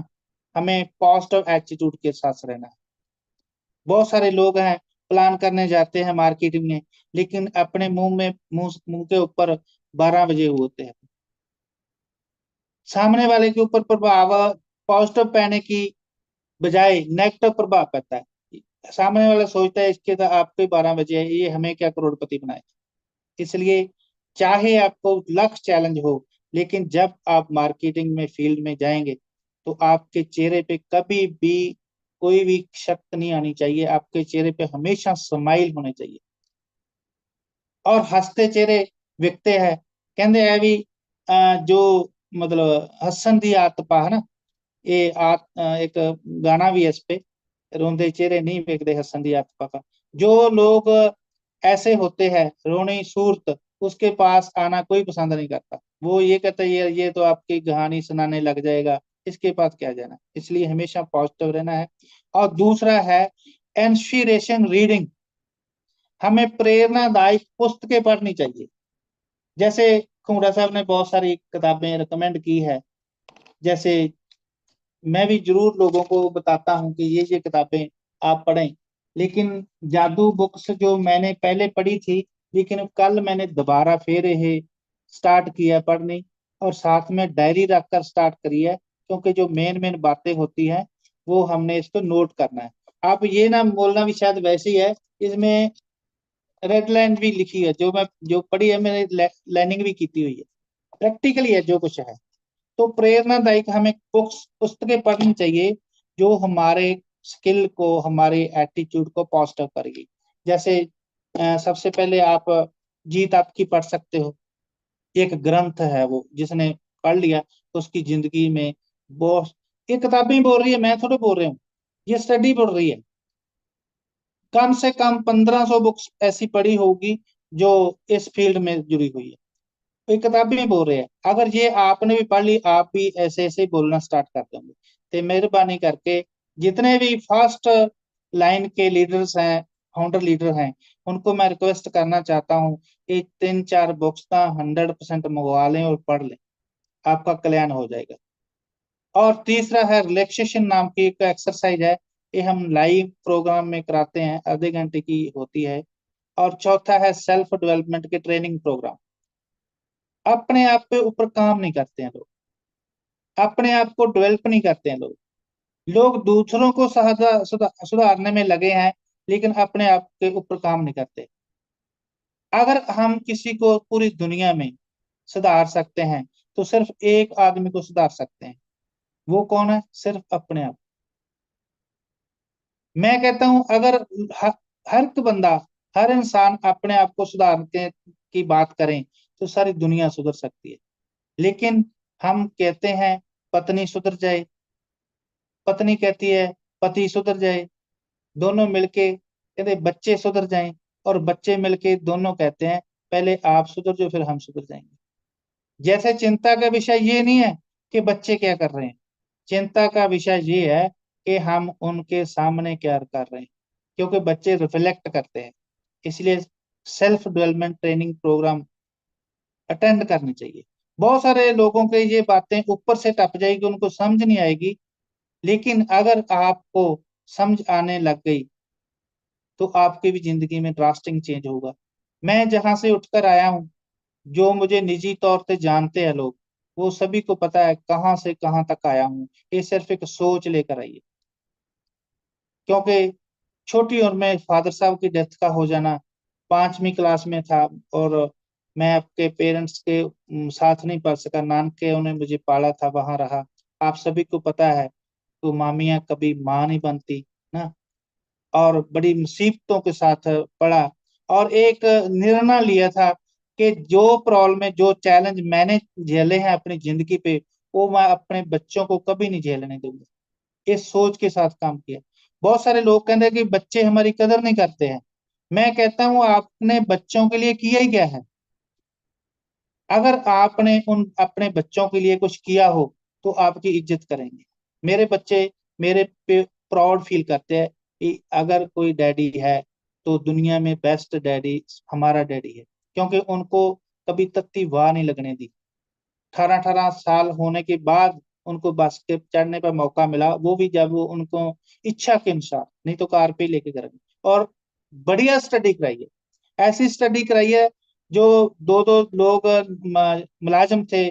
हमें पॉजिटिव एटीट्यूड के साथ रहना है। बहुत सारे लोग हैं, प्लान करने जाते हैं मार्केटिंग में, लेकिन अपने मुंह के ऊपर 12 बजे होते हैं। सामने वाले के ऊपर प्रभाव पॉजिटिव पहने की बजाय नेगेटिव प्रभाव पड़ता है। सामने वाला सोचता है इसके तो आपके 12 बजे है, ये हमें क्या करोड़पति बनाए। इसलिए चाहे आपको लक्ष्य चैलेंज हो, लेकिन जब आप मार्केटिंग में फील्ड में जाएंगे तो आपके चेहरे पे कभी भी कोई भी शक नहीं आनी चाहिए। आपके चेहरे पे हमेशा स्माइल होने चाहिए, और हंसते चेहरे विकते हैं। कहते हैं भी जो मतलब हसन दी आत पा है ना, ये एक गाना भी है इस पे, रोंदे चेहरे नहीं वेखते हसन दी आत पा का। जो लोग ऐसे होते हैं रोनी सूरत, उसके पास आना कोई पसंद नहीं करता। वो ये कहता है ये तो आपकी कहानी सुनाने लग जाएगा, इसके पास क्या जाना। इसलिए हमेशा पॉजिटिव रहना है। और दूसरा है इंस्पिरेशन रीडिंग। हमें प्रेरणादायक पुस्तकें पढ़नी चाहिए। जैसे खुमरा साहब ने बहुत सारी किताबें रिकमेंड की है, जैसे मैं भी जरूर लोगों को बताता हूँ कि ये किताबें आप पढ़ें। लेकिन जादू बुक्स जो मैंने पहले पढ़ी थी, लेकिन कल मैंने दोबारा फिर ये स्टार्ट किया पढ़नी, और साथ में डायरी रखकर स्टार्ट करी है, क्योंकि जो मेन मेन बातें होती हैं वो हमने इसको नोट करना है। आप ये ना बोलना भी शायद वैसे ही है, इसमें रेड लाइन भी लिखी है, जो मैं जो पढ़ी है मैंने लाइनिंग भी की हुई है। प्रैक्टिकली है जो कुछ है। तो प्रेरणादायक हमें बुक्स पुस्तकें पढ़नी चाहिए, जो हमारे स्किल को, हमारे एटीट्यूड को पॉजिटिव करेगी। जैसे सबसे पहले आप जीत आपकी पढ़ सकते हो। एक ग्रंथ है वो, जिसने पढ़ लिया तो उसकी जिंदगी में बहुत। ये किताबें बोल रही है, मैं थोड़ा बोल रहा हूँ, ये स्टडी बोल रही है। कम से कम 1500 बुक्स ऐसी पढ़ी होगी जो इस फील्ड में जुड़ी हुई है। कोई किताब भी बोल रहे हैं, अगर ये आपने भी पढ़ ली, आप भी ऐसे ऐसे ही बोलना स्टार्ट कर देंगे। तो मेहरबानी करके जितने भी फर्स्ट लाइन के लीडर्स हैं, फाउंडर लीडर हैं, उनको मैं रिक्वेस्ट करना चाहता हूँ कि 3-4 बुक्स का 100% मंगवा लें और पढ़ लें, आपका कल्याण हो जाएगा। और तीसरा है रिलैक्सेशन नाम की एक एक्सरसाइज है, ये हम लाइव प्रोग्राम में कराते हैं, आधे घंटे की होती है। और चौथा है सेल्फ डेवलपमेंट के ट्रेनिंग प्रोग्राम। अपने आप पे ऊपर काम नहीं करते हैं लोग, अपने आप को डेवलप नहीं करते हैं लोग। लोग दूसरों को सुधारने में लगे हैं, लेकिन अपने आप के ऊपर काम नहीं करते। अगर हम किसी को पूरी दुनिया में सुधार सकते हैं, तो सिर्फ एक आदमी को सुधार सकते हैं। वो कौन है? सिर्फ अपने आप। मैं कहता हूं अगर ह- हर एक बंदा, हर इंसान अपने आप को सुधारने की बात करें, तो सारी दुनिया सुधर सकती है। लेकिन हम कहते हैं पत्नी सुधर जाए, पत्नी कहती है पति सुधर जाए, दोनों मिलके कहते बच्चे सुधर जाएं, और बच्चे मिलके दोनों कहते हैं पहले आप सुधर जाओ फिर हम सुधर जाएंगे। जैसे चिंता का विषय ये नहीं है कि बच्चे क्या कर रहे हैं, चिंता का विषय ये है कि हम उनके सामने क्या कर रहे हैं, क्योंकि बच्चे रिफ्लेक्ट करते हैं। इसलिए self development training programme attend करनी चाहिए। बहुत सारे लोगों के ये बातें ऊपर से टप जाएगी, उनको समझ नहीं आएगी। लेकिन अगर आपको समझ आने लग गई, तो आपकी भी जिंदगी में ड्रास्टिक चेंज होगा। मैं जहां से उठकर आया हूँ, जो मुझे निजी तौर पे जानते हैं लोग, वो सभी को पता है कहाँ से कहाँ तक आया हूँ। ये सिर्फ एक सोच लेकर आई है। क्योंकि छोटी उम्र में फादर साहब की डेथ का हो जाना, 5वीं क्लास में था, और मैं आपके पेरेंट्स के साथ नहीं पढ़ सका, नानके उन्हें मुझे पाला था, वहां रहा। आप सभी को पता है तो मामियां कभी माँ नहीं बनती ना, और बड़ी मुसीबतों के साथ पढ़ा। और एक निर्णय लिया था कि जो प्रॉब्लम है, जो चैलेंज मैंने झेले हैं अपनी जिंदगी पे, वो मैं अपने बच्चों को कभी नहीं झेलने दूंगा। इस सोच के साथ काम किया। बहुत सारे लोग कहते हैं कि बच्चे हमारी कदर नहीं करते हैं। मैं कहता हूं आपने बच्चों के लिए किया ही क्या है? अगर आपने उन अपने बच्चों के लिए कुछ किया हो तो आपकी इज्जत करेंगे। मेरे बच्चे मेरे पे प्राउड फील करते हैं कि अगर कोई डैडी है तो दुनिया में बेस्ट डैडी हमारा डैडी है, क्योंकि उनको कभी तत्ती वाह नहीं लगने दी। 18-18 साल होने के बाद उनको बस के चढ़ने पर मौका मिला, वो भी जब वो उनको इच्छा के अनुसार, नहीं तो कार पे ही लेके गए। और बढ़िया स्टडी कराई है, ऐसी स्टडी कराई है जो दो दो लोग मुलाजिम थे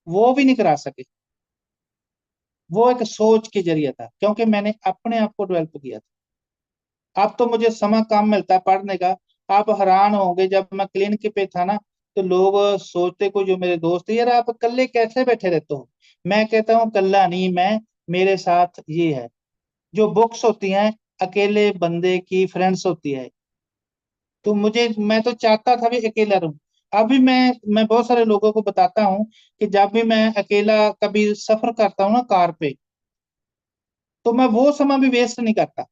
वो भी नहीं करा सके। वो एक सोच के जरिए था, क्योंकि मैंने अपने आप को डेवलप किया था। अब तो मुझे समय कम मिलता है पढ़ने का। आप हैरान होंगे, जब मैं क्लिनिक पे था ना, तो लोग सोचते, को जो मेरे दोस्त हैं, यार आप अकेले कैसे बैठे रहते हो? मैं कहता हूँ कल्ला नहीं मैं, मेरे साथ ये है। जो बुक्स होती हैं अकेले बंदे की फ्रेंड्स होती है। तो मैं तो चाहता था भी अकेला रहूं। अभी मैं बहुत सारे लोगों को बताता हूँ कि जब भी मैं अकेला कभी सफर करता हूँ ना कार पे, तो मैं वो समय भी वेस्ट नहीं करता।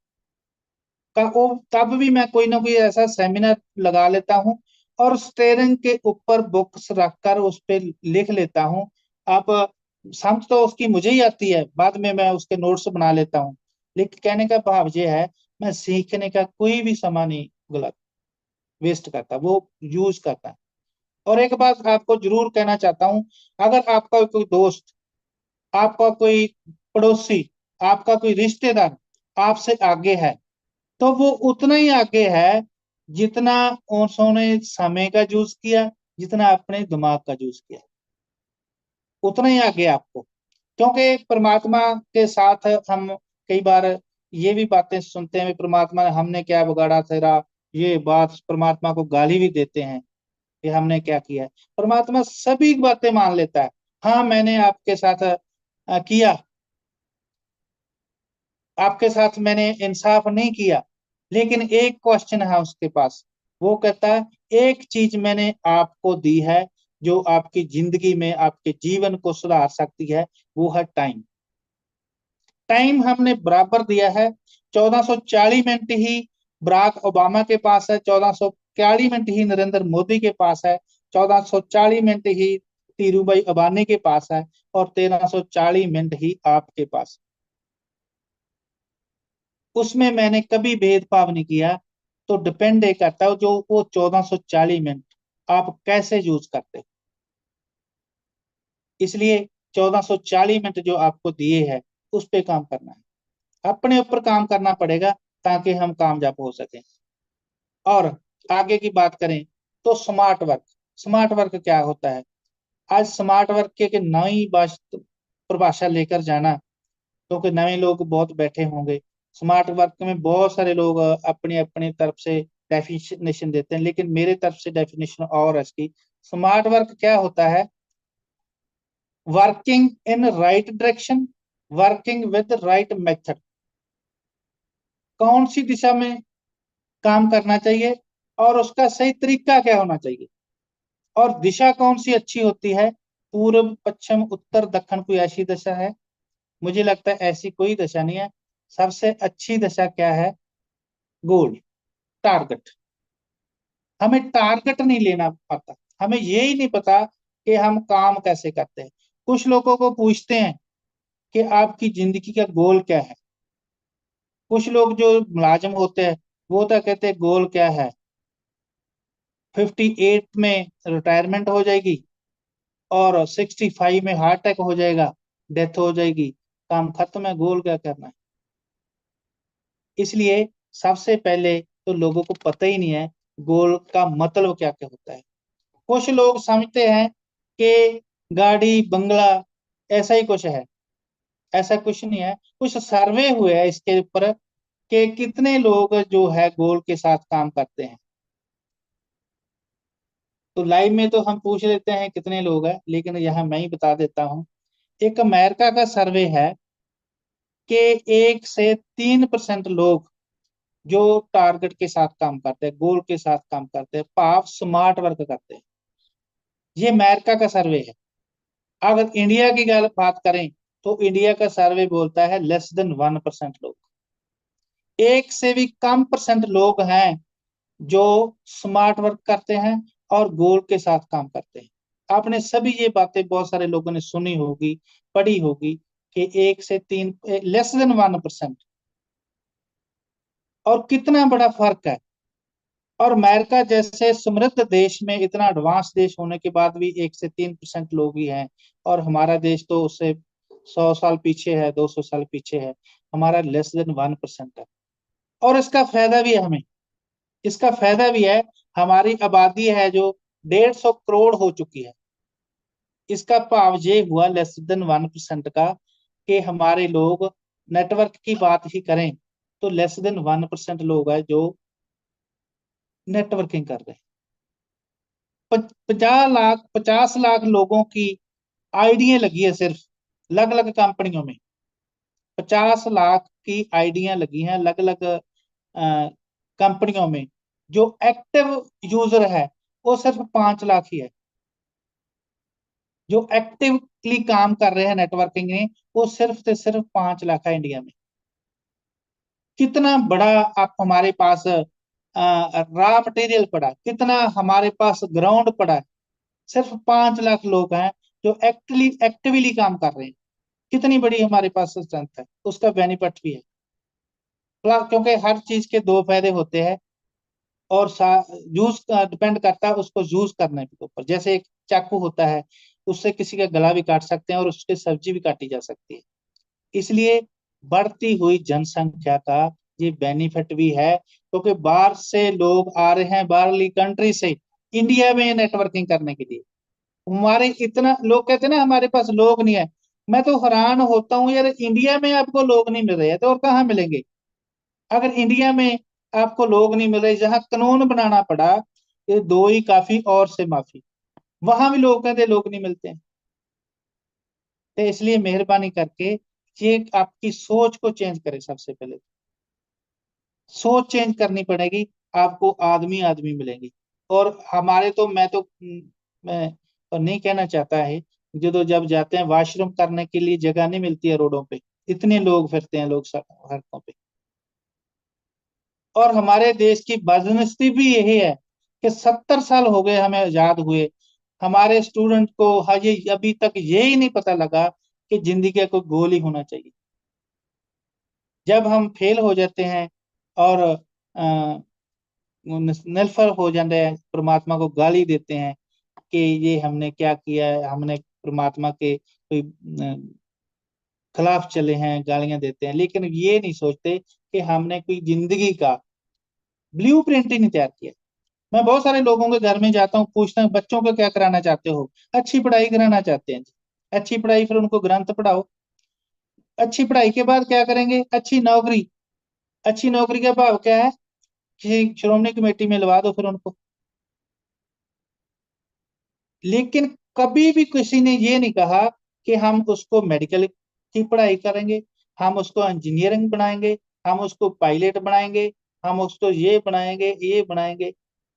तब भी मैं कोई ना कोई ऐसा सेमिनार लगा लेता हूँ और स्टेयरिंग के ऊपर बुक्स रखकर उस पे लिख लेता हूँ। अब समझ तो उसकी मुझे ही आती है, बाद में मैं उसके नोट्स बना लेता हूँ। लेकिन कहने का भाव ये है, मैं सीखने का कोई भी समय नहीं गलत वेस्ट करता, वो यूज करता है। और एक बात आपको जरूर कहना चाहता हूँ, अगर आपका कोई दोस्त, आपका कोई पड़ोसी, आपका कोई रिश्तेदार आपसे आगे है, तो वो उतना ही आगे है जितना उसने समय का यूज किया, जितना अपने दिमाग का यूज किया, उतना ही आगे आपको। क्योंकि परमात्मा के साथ हम कई बार ये भी बातें सुनते हैं, परमात्मा ने हमने क्या बिगाड़ा तेरा, ये बात परमात्मा को गाली भी देते हैं कि हमने क्या किया है। परमात्मा सभी बातें मान लेता है। हाँ, मैंने आपके साथ किया, आपके साथ मैंने इंसाफ नहीं किया, लेकिन एक क्वेश्चन है उसके पास। वो कहता है, एक चीज मैंने आपको दी है जो आपकी जिंदगी में आपके जीवन को सुधार सकती है, वो है टाइम। टाइम हमने बराबर दिया है। 1440 मिनट ही बराक ओबामा के पास है, 1440 मिनट ही नरेंद्र मोदी के पास है, 1440 मिनट ही धीरूभाई अंबानी के पास है, और 1340 मिनट ही आपके पास। उसमें मैंने कभी भेदभाव नहीं किया। तो डिपेंड ये करता है जो वो 1440 मिनट आप कैसे यूज करते हो। इसलिए 1440 मिनट जो आपको दिए हैं उस पे काम करना है, अपने ऊपर काम करना पड़ेगा, ताकि हम कामयाब हो सकें। और आगे की बात करें तो स्मार्ट वर्क। स्मार्ट वर्क क्या होता है? आज स्मार्ट वर्क की एक नई परिभाषा लेकर जाना, क्योंकि नए लोग बहुत बैठे होंगे। स्मार्ट वर्क में बहुत सारे लोग अपनी अपनी तरफ से डेफिनेशन देते हैं, लेकिन मेरे तरफ से डेफिनेशन और है इसकी। स्मार्ट वर्क क्या होता है? Working in right direction, working with right method. कौन सी दिशा में काम करना चाहिए और उसका सही तरीका क्या होना चाहिए। और दिशा कौन सी अच्छी होती है? पूर्व पश्चिम उत्तर दक्षिण कोई ऐसी दिशा है? मुझे लगता है ऐसी कोई दिशा नहीं है। सबसे अच्छी दिशा क्या है? गोल, टारगेट। हमें टारगेट नहीं लेना पता, हमें ये ही नहीं पता कि हम काम कैसे करते हैं। कुछ लोगों को पूछते हैं कि आपकी जिंदगी का गोल क्या है। कुछ लोग जो मुलाजिम होते हैं वो तो कहते हैं गोल क्या है, 58 में रिटायरमेंट हो जाएगी और 65 में हार्ट अटैक हो जाएगा, डेथ हो जाएगी, काम खत्म है, गोल क्या करना है। इसलिए सबसे पहले तो लोगों को पता ही नहीं है गोल का मतलब क्या क्या होता है। कुछ लोग समझते हैं कि गाड़ी बंगला ऐसा ही कुछ है। ऐसा कुछ नहीं है। कुछ सर्वे हुए हैं इसके ऊपर कि कितने लोग जो है गोल के साथ काम करते हैं। तो लाइव में तो हम पूछ लेते हैं कितने लोग हैं, लेकिन यहाँ मैं ही बता देता हूँ। एक अमेरिका का सर्वे है कि 1 से 3% लोग जो टारगेट के साथ काम करते हैं, गोल के साथ काम करते हैं, पाप स्मार्ट वर्क करते हैं। ये अमेरिका का सर्वे है। अगर इंडिया की बात करें तो इंडिया का सर्वे बोलता है लेस देन 1% लोग, एक से भी कम परसेंट लोग हैं जो स्मार्ट वर्क करते हैं और गोल के साथ काम करते हैं। आपने सभी ये बातें बहुत सारे लोगों ने सुनी होगी, पढ़ी होगी कि 1 से 3, लेस देन 1%। और कितना बड़ा फर्क है। और अमेरिका जैसे समृद्ध देश में, इतना एडवांस देश होने के बाद भी 1 से 3% लोग ही हैं। और हमारा देश तो उससे 100 साल पीछे है, 200 साल पीछे है। हमारा लेस देन 1% है। और इसका फायदा भी है हमें, इसका फायदा भी है। हमारी आबादी है जो 150 करोड़ हो चुकी है। इसका भाव ये हुआ लेस देन 1% का, कि हमारे लोग, नेटवर्क की बात ही करें तो लेस देन 1% लोग है जो नेटवर्किंग कर रहे हैं। 50 लाख 50 लाख लोगों की आईडियां लगी है सिर्फ अलग अलग कंपनियों में। 50 लाख की आईडियां लगी हैं अलग अलग कंपनियों में। जो एक्टिव यूजर है वो सिर्फ 5 लाख ही है। जो एक्टिवली काम कर रहे हैं नेटवर्किंग में वो सिर्फ से सिर्फ 5 लाख है इंडिया में। कितना बड़ा आप हमारे पास रॉ मटेरियल पड़ा, कितना हमारे पास ग्राउंड पड़ा है। सिर्फ 5 लाख लोग हैं जो एक्टिवली काम कर रहे हैं। कितनी बड़ी हमारे पास स्ट्रेंथ है, उसका बेनिफिट भी है। क्योंकि हर चीज के दो फायदे होते हैं। और यूज डिपेंड करता है उसको यूज करने के ऊपर। जैसे एक चाकू होता है, उससे किसी का गला भी काट सकते हैं और उसकी सब्जी भी काटी जा सकती है। इसलिए बढ़ती हुई जनसंख्या का ये बेनिफिट भी है, क्योंकि बाहर से लोग आ रहे हैं, बाहरली कंट्री से इंडिया में नेटवर्किंग करने के लिए। हमारे इतना लोग कहते हैं ना हमारे पास लोग नहीं है। मैं तो हैरान होता हूँ यार, इंडिया में आपको लोग नहीं मिल रहे हैं तो और कहाँ मिलेंगे। अगर इंडिया में आपको लोग नहीं मिल रहे, जहां कानून बनाना पड़ा, ये दो ही काफी और से माफी, वहां भी लोग कहते लोग नहीं मिलते हैं। तो इसलिए मेहरबानी करके ये आपकी सोच को चेंज करें। सबसे पहले सोच चेंज करनी पड़ेगी। आपको आदमी आदमी मिलेंगे। और हमारे तो मैं तो नहीं कहना चाहता है, जो तो जब जाते हैं वॉशरूम करने के लिए जगह नहीं मिलती है रोडों पे, इतने लोग फिरते हैं लोग सड़कों पे। और हमारे देश की बदनसीबी भी यही है कि 70 साल हो गए हमें आजाद हुए, हमारे स्टूडेंट को ये अभी तक यही नहीं पता लगा कि जिंदगी का कोई गोल ही होना चाहिए। जब हम फेल हो जाते हैं और निर्भर हो जाते हैं, परमात्मा को गाली देते हैं कि ये हमने क्या किया है, हमने परमात्मा के कोई खिलाफ चले हैं, गालियां देते हैं। लेकिन ये नहीं सोचते कि हमने कोई जिंदगी का ब्लू प्रिंट ही नहीं तैयार किया। मैं बहुत सारे लोगों के घर में जाता हूँ, पूछता हूँ बच्चों को क्या कराना चाहते हो। अच्छी पढ़ाई कराना चाहते हैं जी। अच्छी पढ़ाई, फिर उनको ग्रंथ पढ़ाओ। अच्छी पढ़ाई के बाद क्या करेंगे, अच्छी नौकरी। अच्छी नौकरी का भाव क्या है, किसी श्रोमणी कमेटी में लगा दो फिर उनको। लेकिन कभी भी किसी ने ये नहीं कहा कि हम उसको मेडिकल की पढ़ाई करेंगे, हम उसको इंजीनियरिंग बनाएंगे, हम उसको पायलट बनाएंगे, हम उसको ये बनाएंगे ये बनाएंगे।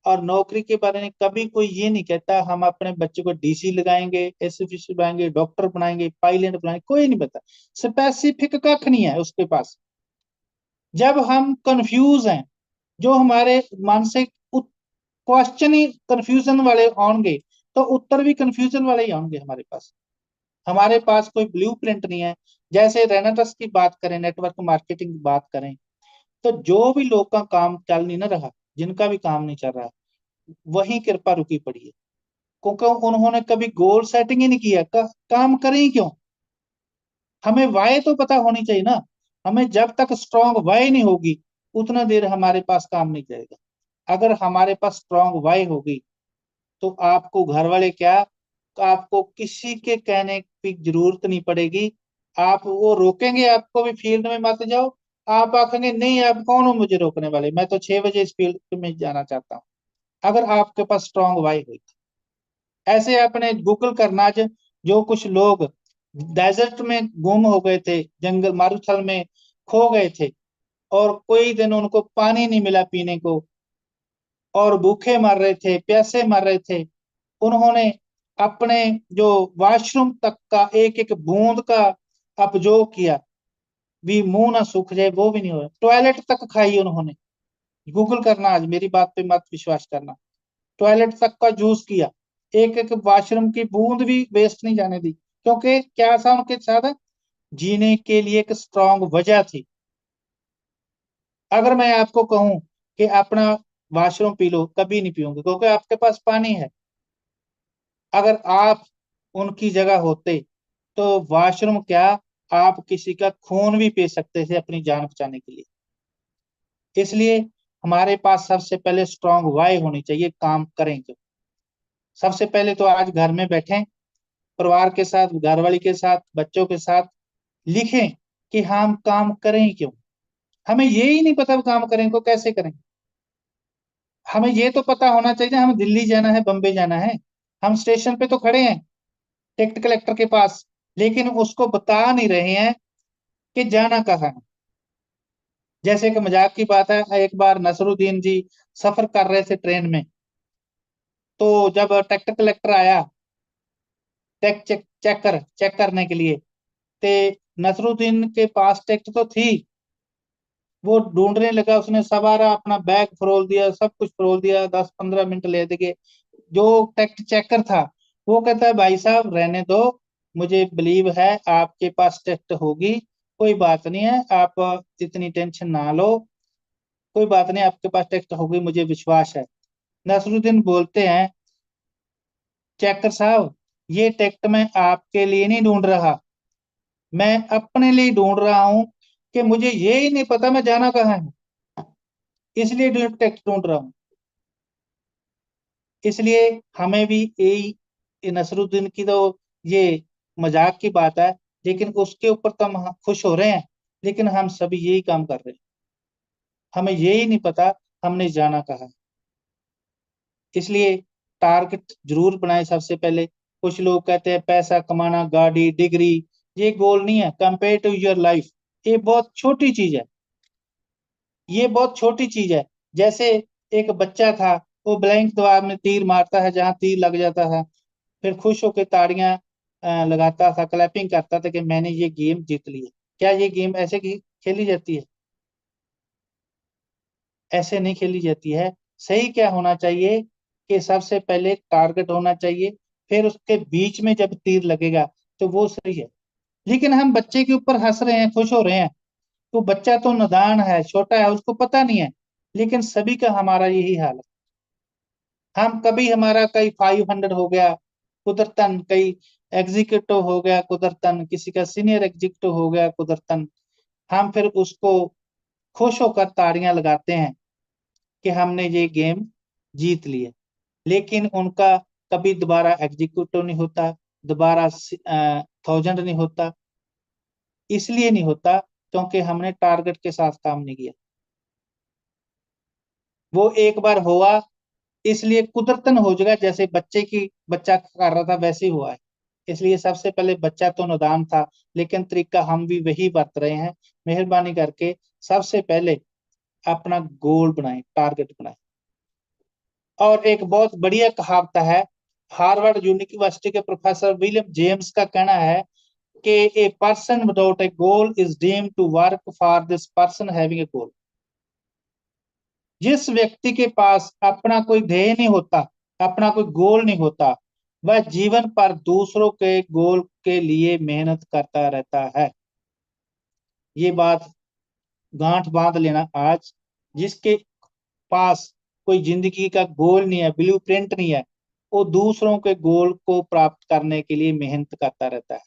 और नौकरी के बारे में कभी कोई ये नहीं कहता हम अपने बच्चों को डीसी लगाएंगे, एसपी बनाएंगे, डॉक्टर बनाएंगे, पायलट बनाएंगे। कोई नहीं बता, स्पेसिफिक कख नहीं है उसके पास। जब हम कंफ्यूज हैं, जो हमारे मानसिक क्वेश्चन ही कंफ्यूजन वाले होंगे, तो उत्तर भी कंफ्यूजन वाले ही होंगे हमारे पास। हमारे पास कोई ब्लू प्रिंट नहीं है। जैसे रेनेटस की बात करें, नेटवर्क मार्केटिंग की बात करें, तो जो भी लोग का काम चल नहीं ना रहा, जिनका भी काम नहीं चल रहा, वही कृपा रुकी पड़ी है। क्योंकि उन्होंने कभी गोल सेटिंग ही नहीं किया, काम करें ही क्यों। हमें वाई तो पता होनी चाहिए ना। हमें जब तक स्ट्रांग वाई नहीं होगी, उतना देर हमारे पास काम नहीं चलेगा। अगर हमारे पास स्ट्रांग वाई होगी तो आपको घर वाले क्या, तो आपको किसी के कहने की जरूरत नहीं पड़ेगी। आप वो रोकेंगे आपको भी फील्ड में मत जाओ, आप आखेंगे नहीं आप कौन हो मुझे रोकने वाले, मैं तो 6 बजे इस फील्ड में जाना चाहता हूँ। अगर आपके पास स्ट्रांग वाई हुई। ऐसे आपने गूगल करना, जो कुछ लोग डेजर्ट में गुम हो गए थे, जंगल मारुथल में खो गए थे, और कोई दिन उनको पानी नहीं मिला पीने को, और भूखे मर रहे थे, प्यासे मर रहे थे। उन्होंने अपने जो वॉशरूम तक का एक एक बूंद का उपयोग किया, भी मुंह ना सूख जाए वो भी नहीं हो, टॉयलेट तक खाई उन्होंने। गूगल करना, आज मेरी बात पे मत विश्वास करना। टॉयलेट तक का जूस किया, एक एक वॉशरूम की बूंद भी वेस्ट नहीं जाने दी, क्योंकि क्या था उनके साथ, जीने के लिए एक स्ट्रांग वजह थी। अगर मैं आपको कहूं कि अपना वॉशरूम पी लो, कभी नहीं पियोगे, क्योंकि आपके पास पानी है। अगर आप उनकी जगह होते तो वॉशरूम क्या, आप किसी का खून भी पी सकते थे अपनी जान बचाने के लिए। इसलिए हमारे पास सबसे पहले स्ट्रांग वाई होनी चाहिए, काम करें जो। सबसे पहले तो आज घर में बैठें, परिवार के साथ, घरवाली के साथ, बच्चों के साथ लिखें कि हम काम करें क्यों। हमें ये ही नहीं पता काम करें को कैसे करें। हमें ये तो पता होना चाहिए हमें दिल्ली जाना है, बम्बई जाना है, हम स्टेशन पे तो खड़े हैं टिकट कलेक्टर के पास, लेकिन उसको बता नहीं रहे हैं कि जाना कहाँ है। जैसे कि मजाक की बात है, एक बार नसरुद्दीन जी सफर कर रहे थे ट्रेन में, तो जब टिकट कलेक्टर आया टिकट चेक करने के लिए, ते नसरुद्दीन के पास टिकट तो थी, वो ढूंढने लगा, उसने सवारा अपना बैग फरोल दिया, सब कुछ फरोल दिया, 10-15 मिनट ले दिए। जो टिकट चेकर था वो कहता है भाई साहब रहने दो, मुझे बिलीव है आपके पास टिकट होगी, कोई बात नहीं है, आप इतनी टेंशन ना लो, कोई बात नहीं, आपके पास टिकट होगी, मुझे विश्वास है। नसरुद्दीन बोलते हैं, चेकर साहब ये टिकट मैं आपके लिए नहीं ढूंढ रहा, मैं अपने लिए ढूंढ रहा हूं, कि मुझे ये ही नहीं पता मैं जाना कहाँ है, इसलिए टिकट ढूंढ रहा हूँ। इसलिए हमें भी यही, नसरुद्दीन की तो ये मजाक की बात है, लेकिन उसके ऊपर तो हम खुश हो रहे हैं, लेकिन हम सभी यही काम कर रहे हैं, हमें यही नहीं पता हमने जाना कहाँ है। इसलिए टारगेट जरूर बनाए सबसे पहले। कुछ लोग कहते हैं पैसा कमाना, गाड़ी, डिग्री, ये गोल नहीं है कंपेयर टू योर लाइफ। ये बहुत छोटी चीज है, ये बहुत छोटी चीज है। जैसे एक बच्चा था, वो ब्लैंक द्वार में तीर मारता है, जहां तीर लग जाता है, फिर खुश होकर ताड़ियां लगाता था, क्लैपिंग करता था कि मैंने ये गेम जीत ली है। क्या ये गेम ऐसे खेली जाती है? ऐसे नहीं खेली जाती है। सही क्या होना चाहिए कि सबसे पहले टारगेट होना चाहिए, फिर उसके बीच में जब तीर लगेगा तो वो सही है। लेकिन हम बच्चे के ऊपर हंस रहे हैं, खुश हो रहे हैं, तो बच्चा तो नादान है, छोटा है, उसको पता नहीं है। लेकिन सभी का हमारा यही हाल है। हम कभी हमारा कई 500 हो गया कुदरतन, कई एग्जीक्यूटिव हो गया कुदरतन, किसी का सीनियर एग्जीक्यूटिव हो गया कुदरतन, हम फिर उसको खुश होकर ताड़ियां लगाते हैं कि हमने ये गेम जीत लिया। लेकिन उनका कभी दोबारा एग्जीक्यूटिव नहीं होता, दोबारा 1000 नहीं होता। इसलिए नहीं होता क्योंकि हमने टारगेट के साथ काम नहीं किया। वो एक बार हुआ, इसलिए कुदरतन हो जाएगा, जैसे बच्चा कर रहा था वैसे ही हुआ है। इसलिए सबसे पहले बच्चा तो नादान था, लेकिन तरीका हम भी वही बरत रहे हैं। मेहरबानी करके सबसे पहले अपना गोल बनाए, टारगेट बनाए। और एक बहुत बढ़िया कहावत है, हार्वर्ड यूनिवर्सिटी के प्रोफेसर विलियम जेम्स का कहना है कि a person without a goal is deemed to work for this person having a goal. जिस व्यक्ति के पास अपना कोई ध्येय नहीं होता, अपना कोई गोल नहीं होता, वह जीवन पर दूसरों के गोल के लिए मेहनत करता रहता है। ये बात गांठ बांध लेना आज। जिसके पास कोई जिंदगी का गोल नहीं है, ब्लू प्रिंट नहीं है, वो दूसरों के गोल को प्राप्त करने के लिए मेहनत करता रहता है।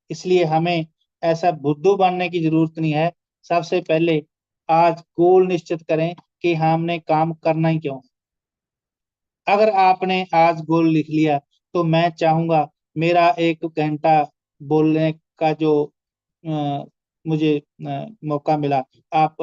इसलिए हमें ऐसा बुद्धू बनने की जरूरत नहीं है। सबसे पहले आज गोल निश्चित करें कि हमने काम करना ही क्यों है। अगर आपने आज गोल लिख लिया, तो मैं चाहूंगा मेरा 1 घंटा बोलने का जो अ, मुझे मौका मिला, आप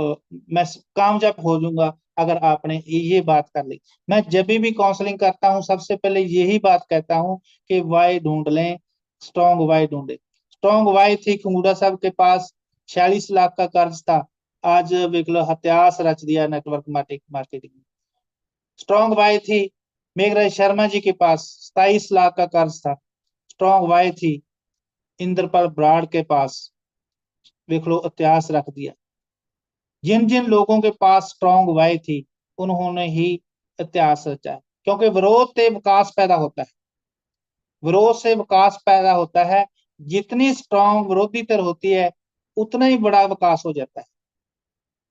मैं कामयाब हो जाऊंगा अगर आपने ये बात कर ली। मैं जब भी काउंसलिंग करता हूँ सबसे पहले यही बात कहता हूँ कि वाई ढूंढ लें, स्ट्रॉन्ग वाई ढूंढे। स्ट्रॉन्ग वाई थी कि मुंडा साहब के पास 46 लाख का कर्ज था, आज देख लो इतिहास रच दिया नेटवर्क मार्केटिंग में। स्ट्रॉन्ग वाई थी मेघराज शर्मा जी के पास, 27 लाख का कर्ज था। स्ट्रॉन्ग वाई थी इंद्रपाल ब्राड के पास, देख लो इतिहास रख दिया। जिन जिन लोगों के पास स्ट्रॉन्ग वाई थी उन्होंने ही इतिहास रचा है। क्योंकि विरोध से विकास पैदा होता है, विरोध से विकास पैदा होता है। जितनी स्ट्रॉन्ग विरोधी तर होती है उतना ही बड़ा विकास हो जाता है।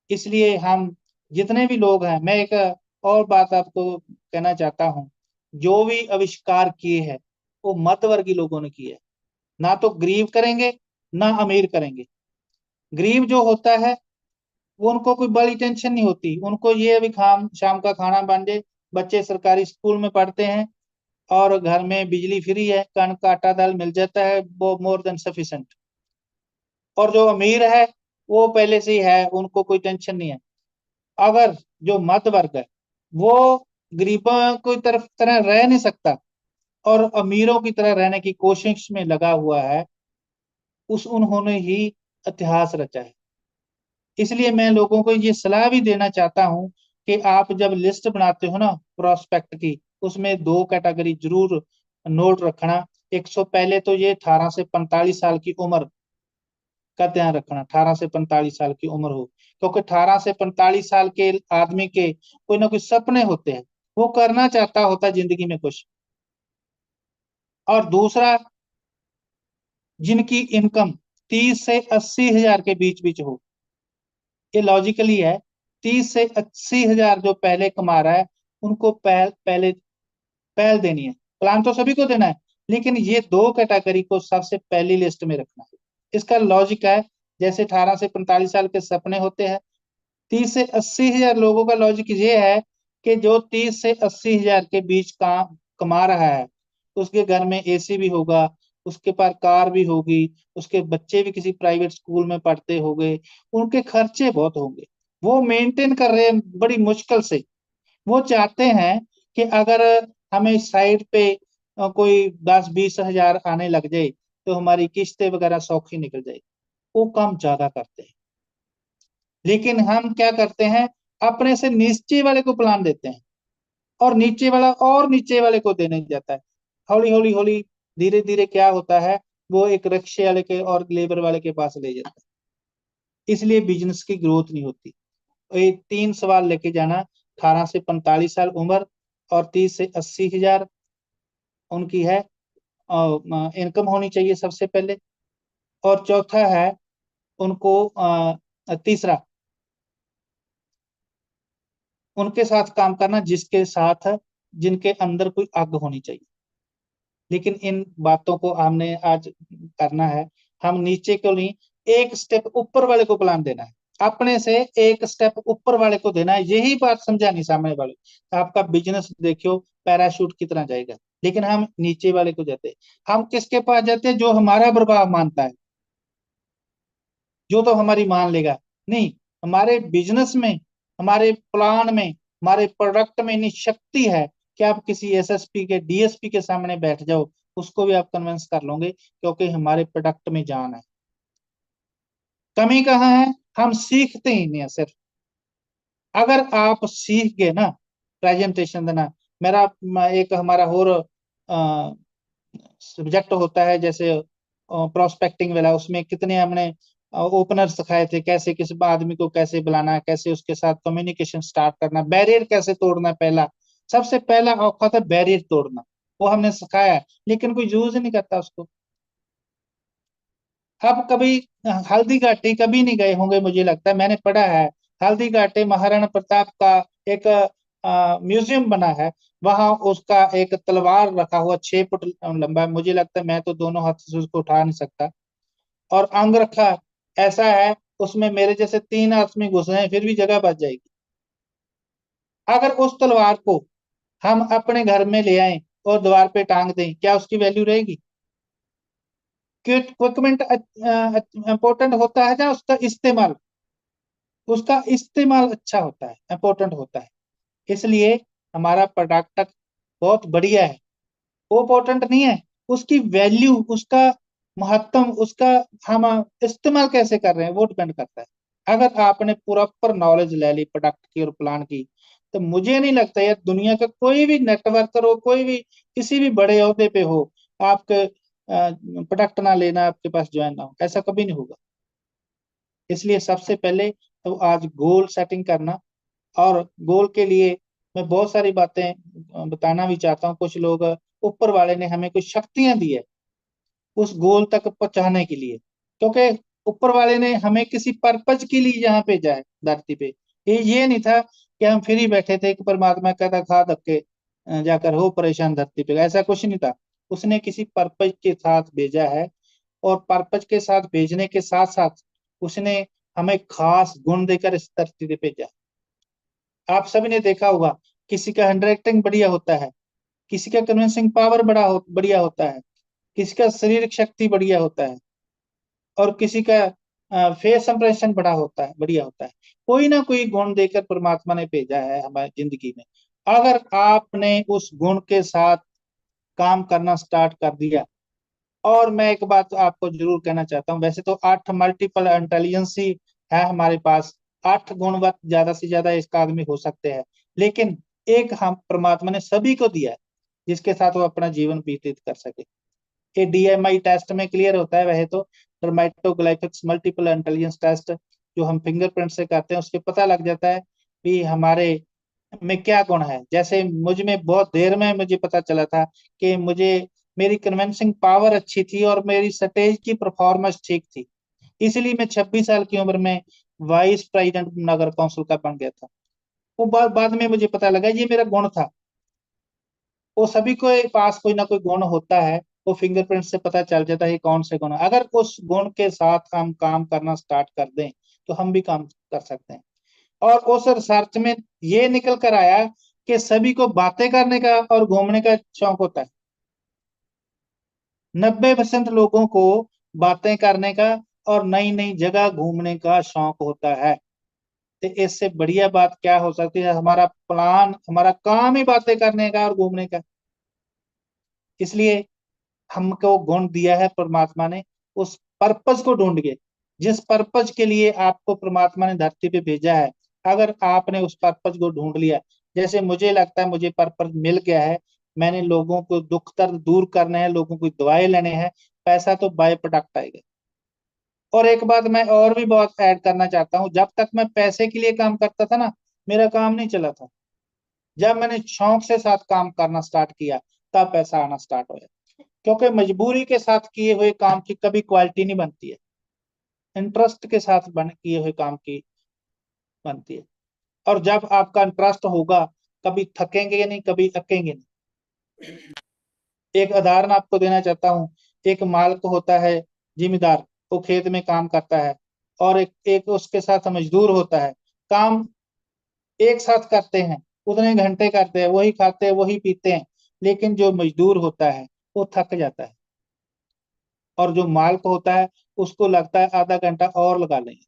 इसलिए हम जितने भी लोग हैं, मैं एक और बात आपको कहना चाहता हूं, जो भी आविष्कार किए हैं वो मध्यवर्गीय लोगों ने किए हैं। ना तो गरीब करेंगे ना अमीर करेंगे। गरीब जो होता है वो उनको कोई बड़ी टेंशन नहीं होती, उनको ये अभी खाम शाम का खाना बन जाए, बच्चे सरकारी स्कूल में पढ़ते हैं और घर में बिजली फ्री है, कणक का आटा दाल मिल जाता है, वो मोर देन सफिशिएंट। और जो अमीर है वो पहले से ही है, उनको कोई टेंशन नहीं है। अगर जो मध्य वर्ग है वो गरीबों की तरह रह नहीं सकता और अमीरों की तरह रहने की कोशिश में लगा हुआ है, उस उन्होंने ही इतिहास रचा है। इसलिए मैं लोगों को ये सलाह भी देना चाहता हूं कि आप जब लिस्ट बनाते हो ना प्रोस्पेक्ट की, उसमें दो कैटेगरी जरूर नोट रखना। एक सौ पहले तो ये 18 से 45 साल की उम्र का ध्यान रखना, 18 से 45 साल की उम्र हो, क्योंकि 18 से 45 साल के आदमी के कोई ना कोई सपने होते हैं, वो करना चाहता होता है जिंदगी में कुछ। और दूसरा, जिनकी इनकम 30 से 80 हजार के बीच बीच हो, ये लॉजिकली है। 30 से 80 हजार जो पहले कमा रहा है उनको पहले पहल देनी है। प्लान तो सभी को देना है, लेकिन ये दो कैटेगरी को सबसे पहली लिस्ट में रखना है। इसका लॉजिक है, जैसे 18 से 45 साल के सपने होते हैं, 30 से 80 हजार लोगों का लॉजिक ये है कि जो 30 से 80 हजार के बीच काम कमा रहा है, उसके घर में एसी भी होगा, उसके पास कार भी होगी, उसके बच्चे भी किसी प्राइवेट स्कूल में पढ़ते होंगे, उनके खर्चे बहुत होंगे, वो मेंटेन कर रहे हैं बड़ी मुश्किल से। वो चाहते हैं कि अगर हमें साइड पे कोई 10-20 हजार आने लग जाए तो हमारी किस्तें वगैरह सौखी निकल जाए, वो काम ज्यादा करते हैं। लेकिन हम क्या करते हैं, अपने से नीचे वाले को प्लान देते हैं और नीचे वाला और नीचे वाले को देने जाता है। हौली हौली हौली धीरे धीरे क्या होता है, वो एक रिक्शे वाले के और लेबर वाले के पास ले जाता है। इसलिए बिजनेस की ग्रोथ नहीं होती। ये तीन सवाल लेके जाना, 18 से 45 साल उम्र और 30 से 80 हजार उनकी है इनकम होनी चाहिए सबसे पहले। और चौथा है उनको तीसरा, उनके साथ काम करना जिसके साथ जिनके अंदर कोई आग होनी चाहिए। लेकिन इन बातों को हमने आज करना है, हम नीचे को नहीं, एक स्टेप ऊपर वाले को प्लान देना है, अपने से एक स्टेप ऊपर वाले को देना है। यही बात समझानी सामने वाले, आपका बिजनेस देखियो पैराशूट की तरह जाएगा, लेकिन हम नीचे वाले को जाते हैं। हम किसके पास जाते हैं, जो हमारा प्रभाव मानता है, जो तो हमारी मान लेगा। नहीं, हमारे बिजनेस में, हमारे प्लान में, हमारे प्रोडक्ट में इतनी शक्ति है कि आप किसी एसएसपी के डीएसपी के सामने बैठ जाओ, उसको भी आप कन्विंस कर लोगे, क्योंकि हमारे प्रोडक्ट में जान है। कमी कहाँ है, हम सीखते ही नहीं है सिर्फ। अगर आप सीख गए ना प्रेजेंटेशन देना, मेरा एक हमारा और सब्जेक्ट होता है जैसे प्रोस्पेक्टिंग वाला, उसमें कितने हमने ओपनर सिखाए थे, कैसे किसी आदमी को कैसे बुलाना है, कैसे उसके साथ कम्युनिकेशन स्टार्ट करना, बैरियर कैसे तोड़ना है। पहला, सबसे पहला औखा था बैरियर तोड़ना, वो हमने सिखाया है, लेकिन कोई यूज नहीं करता उसको। अब कभी हल्दी घाटी कभी नहीं गए होंगे, मुझे लगता है, मैंने पढ़ा है हल्दी घाटी महाराणा प्रताप का एक म्यूजियम बना है। वहां उसका एक तलवार रखा हुआ 6 फुट लंबा है, मुझे लगता है मैं तो दोनों हाथ से उसको उठा नहीं सकता। और अंग रखा ऐसा है, उसमें मेरे जैसे 3 आदमी घुस रहे हैं फिर भी जगह बच जाएगी। अगर उस तलवार को हम अपने घर में ले आए और दीवार पे टांग दें, क्या उसकी वैल्यू रहेगी? इक्विपमेंट इंपॉर्टेंट होता है या उसका इस्तेमाल? उसका इस्तेमाल अच्छा होता है, इंपॉर्टेंट होता है। इसलिए हमारा प्रोडक्ट बहुत बढ़िया है, वो इम्पोर्टेंट नहीं है, उसकी वैल्यू, उसका महत्व, उसका हम इस्तेमाल कैसे कर रहे हैं वो डिपेंड करता है। अगर आपने प्रॉपर नॉलेज ले ली प्रोडक्ट की और प्लान की, तो मुझे नहीं लगता यार दुनिया का कोई भी नेटवर्कर हो, कोई भी किसी भी बड़े ओहदे पे हो, आपके प्रोडक्ट ना लेना आपके पास ज्वाइन ना हो, ऐसा कभी नहीं होगा। इसलिए सबसे पहले तो आज गोल सेटिंग करना, और गोल के लिए मैं बहुत सारी बातें बताना भी चाहता हूँ। कुछ लोग, ऊपर वाले ने हमें कुछ शक्तियां दी है उस गोल तक पहुंचाने के लिए, क्योंकि ऊपर वाले ने हमें किसी पर्पज के लिए यहाँ भेजा है धरती पे। ये नहीं था कि हम फ्री बैठे थे कि परमात्मा कहता खा धक्के जाकर हो परेशान धरती पे, ऐसा कुछ नहीं था। उसने किसी पर्पज के साथ भेजा है, और पर्पज के साथ भेजने के साथ साथ उसने हमें खास गुण देकर इस धरती पे भेजा। आप सभी ने देखा होगा, किसी का हैंड राइटिंग बढ़िया होता है, किसी का कन्विंसिंग पावर बढ़िया होता है, किसी का शारीरिक शक्ति बढ़िया होता है, और किसी का फेस इंप्रेशन बड़ा होता है, बढ़िया होता है। कोई ना कोई गुण देकर परमात्मा ने भेजा है हमारी जिंदगी में। अगर आपने उस गुण के साथ काम करना स्टार्ट कर दिया, और मैं एक बात आपको जरूर कहना चाहता हूँ, वैसे तो 8 मल्टीपल इंटेलिजेंस ही है हमारे पास, 8 गुणवत्त ज्यादा से ज्यादा इसका आदमी हो सकते हैं, लेकिन एक हम परमात्मा ने सभी को दिया है जिसके साथ वो अपना जीवन व्यतीत कर सके। ये डीएमआई टेस्ट में क्लियर होता है वैसे तो, डर्मेटोग्लाइफिक्स मल्टीपल इंटेलिजेंस टेस्ट जो हम फिंगरप्रिंट से करते हैं, उसके पता लग जाता है कि हमारे में क्या गुण है। जैसे मुझ में बहुत देर में मुझे पता चला था कि मुझे मेरी कन्विंसिंग पावर अच्छी थी और मेरी स्टेज की परफॉर्मेंस ठीक थी, इसलिए मैं 26 साल की उम्र में वाइस प्रेसिडेंट नगर कौंसिल का बन गया था। वो बाद में मुझे पता लगा ये मेरा गुण था। वो सभी को पास कोई ना कोई गुण होता है, वो फिंगरप्रिंट से पता चल जाता है कौन से गुण है। अगर उस गुण के साथ हम काम करना स्टार्ट कर दें तो हम भी काम कर सकते हैं। और उस रिसर्च में ये निकल कर आया कि सभी को बातें करने का और घूमने का शौक होता है। 90% लोगों को बातें करने का और नई नई जगह घूमने का शौक होता है। तो इससे बढ़िया बात क्या हो सकती है? हमारा प्लान, हमारा काम ही बातें करने का और घूमने का। इसलिए हमको गुण दिया है परमात्मा ने, उस पर्पज को ढूंढिए जिस पर्पज के लिए आपको परमात्मा ने धरती पे भेजा है। अगर आपने उस पर्पज को ढूंढ लिया, जैसे मुझे लगता है मुझे पर्पज मिल गया है, मैंने लोगों को दुख दर्द दूर करने हैं, लोगों को दवाएं लेने हैं, पैसा तो बाय प्रोडक्ट आएगा। और एक बात मैं और भी बहुत ऐड करना चाहता हूँ, जब तक मैं पैसे के लिए काम करता था ना, मेरा काम नहीं चला था। जब मैंने शौक से साथ काम करना स्टार्ट किया, तब पैसा आना स्टार्ट हुआ। क्योंकि मजबूरी के साथ किए हुए काम की कभी क्वालिटी नहीं बनती है, इंटरेस्ट के साथ बन किए हुए काम की बनती है। और जब आपका इंटरेस्ट होगा, कभी थकेंगे नहीं, कभी अकेंगे नहीं। एक उदाहरण आपको देना चाहता हूँ। एक मालिक होता है, जिम्मेदार, वो खेत में काम करता है, और एक उसके साथ मजदूर होता है। काम एक साथ करते हैं, उतने घंटे करते हैं, वही खाते हैं, वही पीते हैं, लेकिन जो मजदूर होता है वो थक जाता है, और जो मालिक होता है उसको लगता है आधा घंटा और लगा लेंगे,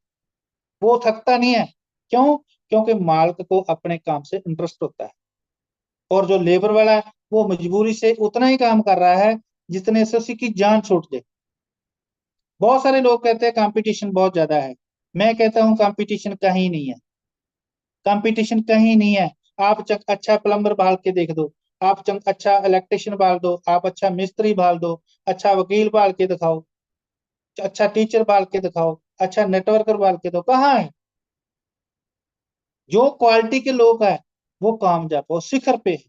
वो थकता नहीं है। क्यों? क्योंकि मालिक को अपने काम से इंटरेस्ट होता है। और जो लेबर वाला है, वो मजबूरी से उतना ही काम कर रहा है जितने से उसकी जान छूट जाए। बहुत सारे लोग कहते हैं कंपटीशन बहुत ज्यादा है। मैं कहता हूँ कंपटीशन कहीं नहीं है, कंपटीशन कहीं नहीं है। आप अच्छा प्लम्बर भाल के देख दो, आप अच्छा इलेक्ट्रिशियन भाल दो, आप अच्छा मिस्त्री भाल दो, अच्छा वकील भाल के दिखाओ, अच्छा टीचर भाल के दिखाओ, अच्छा नेटवर्कर भाल के दो, कहाँ है? जो क्वालिटी के लोग हैं वो कामयाब, वो शिखर पे है।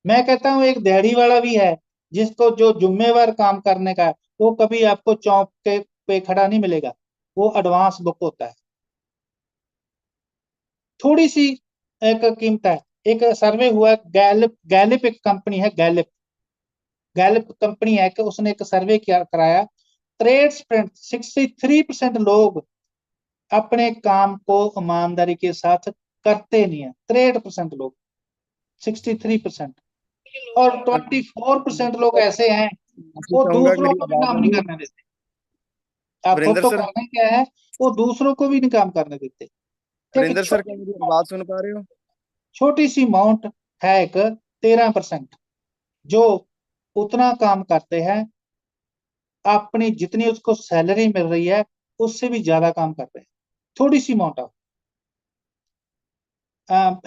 मैं कहता हूँ एक दिहाड़ी वाला भी है, जिसको जो जिम्मेवार काम करने का है, वो कभी आपको चौक के पे खड़ा नहीं मिलेगा, वो एडवांस बुक होता है। थोड़ी सी एक कीमत है। एक सर्वे हुआ है, गैलिप गैलिप एक कंपनी है, गैलिप गैलिप कंपनी है, कि उसने एक सर्वे किया कराया। 63% लोग अपने काम को ईमानदारी के साथ करते नहीं है, 63% लोग, 63%। और अब 24% लोग ऐसे हैं, माफी वो चाहूंगा दूसरों मेरी को भी आवाज काम आ नहीं रही है? करने देते। आप खुद वीरेंद्र तो सर, करने क्या है, वो दूसरों को भी नहीं काम करने देते। एक वीरेंद्र सर, क्या छोटी मेरी आवाज सुन पा रहे हो? छोटी सी अमाउंट है, एक 13%, जो उतना काम करते हैं, अपनी जितनी उसको सैलरी मिल रही है उससे भी ज्यादा काम करते हैं। थोड़ी सी अमाउंट ऑफ।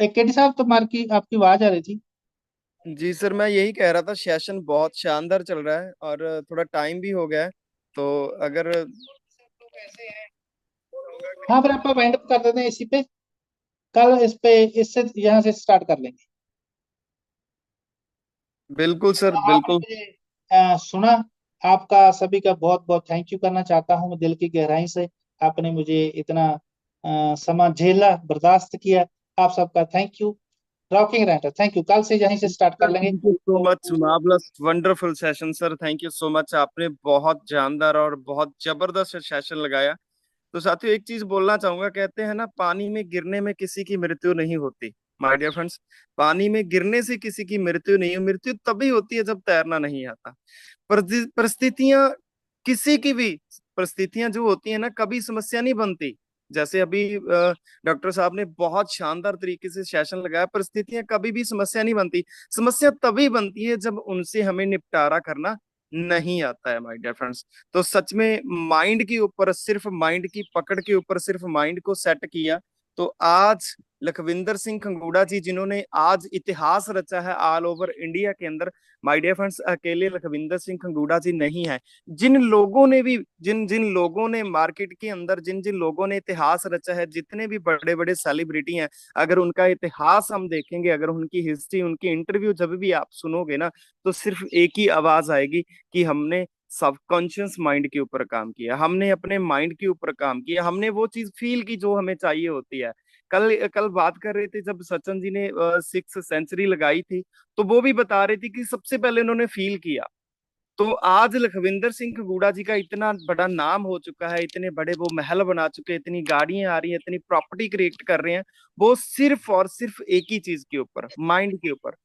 एक केडी साहब, तुम्हारी की आपकी आवाज आ रही थी। जी सर, मैं यही कह रहा था, सेशन बहुत शानदार चल रहा है और थोड़ा टाइम भी हो गया है। तो अगर हाँ, फिर आप वाइंड अप कर देते हैं इसी पे। कल इस पे, इससे यहाँ से स्टार्ट कर लेंगे। बिल्कुल सर, आपने बिल्कुल। मुझे सुना। आपका सभी का बहुत बहुत थैंक यू करना चाहता हूँ मैं दिल की गहराई से। आपने मुझे इतना समय झेला, बर्दाश्त किया। आप सबका थैंक यू। रॉकिंग रहता, थैंक यू। कल से यहीं से स्टार्ट कर सर लेंगे। Thank you so much, marvellous wonderful session sir, thank you so much. आपने बहुत जानदार और बहुत जबरदस्त सेशन लगाया। तो साथियों, एक चीज बोलना चाहूंगा, कहते हैं ना, पानी में गिरने में किसी की मृत्यु नहीं होती। माय डियर फ्रेंड्स, पानी में गिरने से किसी की मृत्यु नहीं है, मृत्यु तभी होती है जब तैरना नहीं आता। परिस्थितियां, किसी की भी परिस्थितियां जो होती है ना, कभी समस्या नहीं बनती। जैसे अभी डॉक्टर साहब ने बहुत शानदार तरीके से सेशन लगाया, परिस्थितियां कभी भी समस्या नहीं बनती। समस्या तभी बनती है जब उनसे हमें निपटारा करना नहीं आता है, माय डियर फ्रेंड्स। तो सच में माइंड के ऊपर, सिर्फ माइंड की पकड़ के ऊपर, सिर्फ माइंड को सेट किया, तो आज लखविंदर सिंह खंगूड़ा जी, जिन्होंने आज इतिहास रचा है ऑल ओवर इंडिया के अंदर, माय डियर फ्रेंड्स, अकेले लखविंदर सिंह खंगूड़ा जी नहीं है। जिन लोगों ने भी, जिन जिन लोगों ने मार्केट के अंदर, जिन जिन लोगों ने इतिहास रचा है, जितने भी बड़े बड़े सेलिब्रिटी हैं, अगर उनका इतिहास हम देखेंगे, अगर उनकी हिस्ट्री, उनकी इंटरव्यू जब भी आप सुनोगे ना, तो सिर्फ एक ही आवाज आएगी कि हमने सबकॉन्शियस माइंड के ऊपर काम किया, हमने अपने माइंड के ऊपर काम किया, हमने वो चीज फील की जो हमें चाहिए होती है। कल कल बात कर रहे थे, जब सचिन जी ने 6 सेंचुरी लगाई थी, तो वो भी बता रहे थे कि सबसे पहले उन्होंने फील किया। तो आज लखविंदर सिंह गुड़ा जी का इतना बड़ा नाम हो चुका है, इतने बड़े वो महल बना चुके हैं, इतनी गाड़ियां आ रही हैं, इतनी प्रॉपर्टी क्रिएट कर रहे हैं, वो सिर्फ और सिर्फ एक ही चीज के ऊपर, माइंड के ऊपर,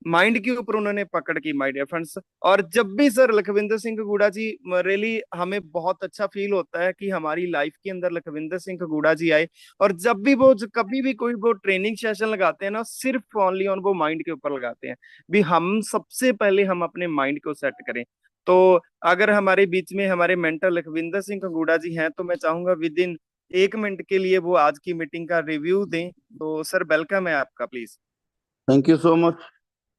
माइंड के ऊपर उन्होंने पकड़ की, माय डियर फ्रेंड्स। और जब भी सर लखविंदर सिंह गुड़ा जी, रियली हमें बहुत अच्छा फील होता है कि हमारी लाइफ के अंदर लखविंदर सिंह गुड़ा जी आए। और जब भी वो, कभी भी कोई वो ट्रेनिंग सेशन लगाते हैं ना, सिर्फ ओनली ऑन वो माइंड के ऊपर लगाते हैं। भी हम सबसे पहले हम अपने माइंड को सेट करें। तो अगर हमारे बीच में हमारे मेंटर लखविंदर सिंह गुड़ा जी हैं, तो मैं चाहूंगा विद इन 1 मिनट के लिए वो आज की मीटिंग का रिव्यू दें। तो सर, वेलकम है आपका, please. Thank you so much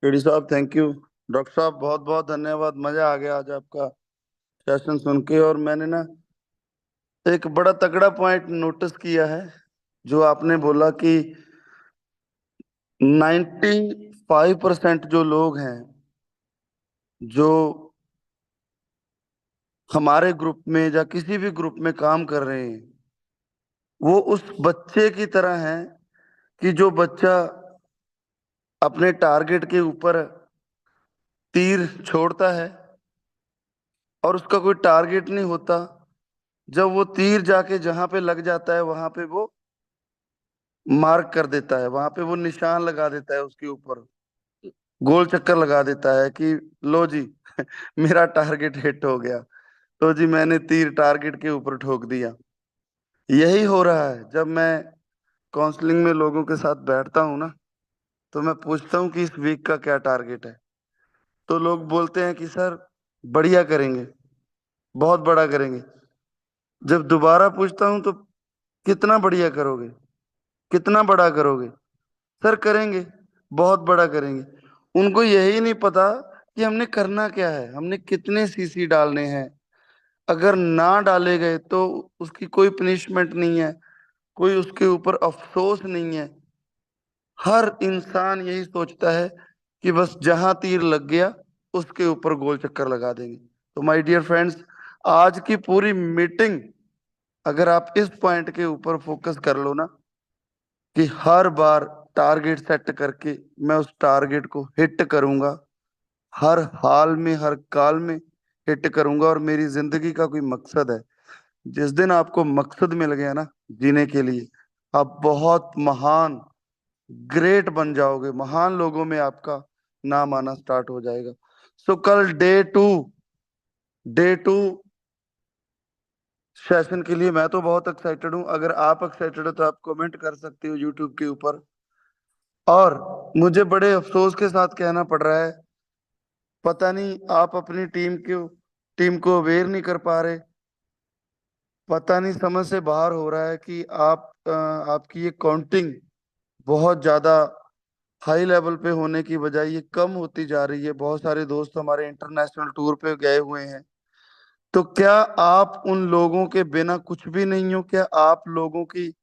KD साहब, थैंक यू। डॉक्टर साहब बहुत बहुत धन्यवाद, मजा आ गया आज आपका सेशन सुन के। और मैंने ना एक बड़ा तगड़ा पॉइंट नोटिस किया है, जो आपने बोला कि 95% जो लोग हैं, जो हमारे ग्रुप में या किसी भी ग्रुप में काम कर रहे हैं, वो उस बच्चे की तरह हैं कि जो बच्चा अपने टारगेट के ऊपर तीर छोड़ता है और उसका कोई टारगेट नहीं होता। जब वो तीर जाके जहां पे लग जाता है, वहां पे वो मार्क कर देता है, वहां पे वो निशान लगा देता है, उसके ऊपर गोल चक्कर लगा देता है कि लो जी मेरा टारगेट हिट हो गया। तो जी मैंने तीर टारगेट के ऊपर ठोक दिया। यही हो रहा है जब मैं काउंसलिंग में लोगों के साथ बैठता हूँ ना, तो मैं पूछता हूँ कि इस वीक का क्या टारगेट है। तो लोग बोलते हैं कि सर बढ़िया करेंगे, बहुत बड़ा करेंगे। जब दोबारा पूछता हूँ तो कितना बढ़िया करोगे, कितना बड़ा करोगे? सर करेंगे, बहुत बड़ा करेंगे। उनको यही नहीं पता कि हमने करना क्या है, हमने कितने सीसी डालने हैं। अगर ना डाले गए तो उसकी कोई पनिशमेंट नहीं है, कोई उसके ऊपर अफसोस नहीं है। हर इंसान यही सोचता है कि बस जहां तीर लग गया उसके ऊपर गोल चक्कर लगा देंगे। तो माय डियर फ्रेंड्स, आज की पूरी मीटिंग अगर आप इस पॉइंट के ऊपर फोकस कर लो ना, कि हर बार टारगेट सेट करके मैं उस टारगेट को हिट करूंगा, हर हाल में हर काल में हिट करूंगा, और मेरी जिंदगी का कोई मकसद है। जिस दिन आपको मकसद मिल गया ना जीने के लिए, आप बहुत महान, ग्रेट बन जाओगे, महान लोगों में आपका नाम आना स्टार्ट हो जाएगा। सो कल डे टू सेशन के लिए मैं तो बहुत एक्साइटेड हूँ। अगर आप एक्साइटेड हो तो आप कमेंट कर सकते हो यूट्यूब के ऊपर। और मुझे बड़े अफसोस के साथ कहना पड़ रहा है, पता नहीं आप अपनी टीम को अवेयर नहीं कर पा रहे। पता नहीं समझ से बाहर हो रहा है कि आपकी ये काउंटिंग बहुत ज्यादा हाई लेवल पे होने की बजाय ये कम होती जा रही है। बहुत सारे दोस्त हमारे इंटरनेशनल टूर पे गए हुए हैं। तो क्या आप उन लोगों के बिना कुछ भी नहीं हो? क्या आप लोगों की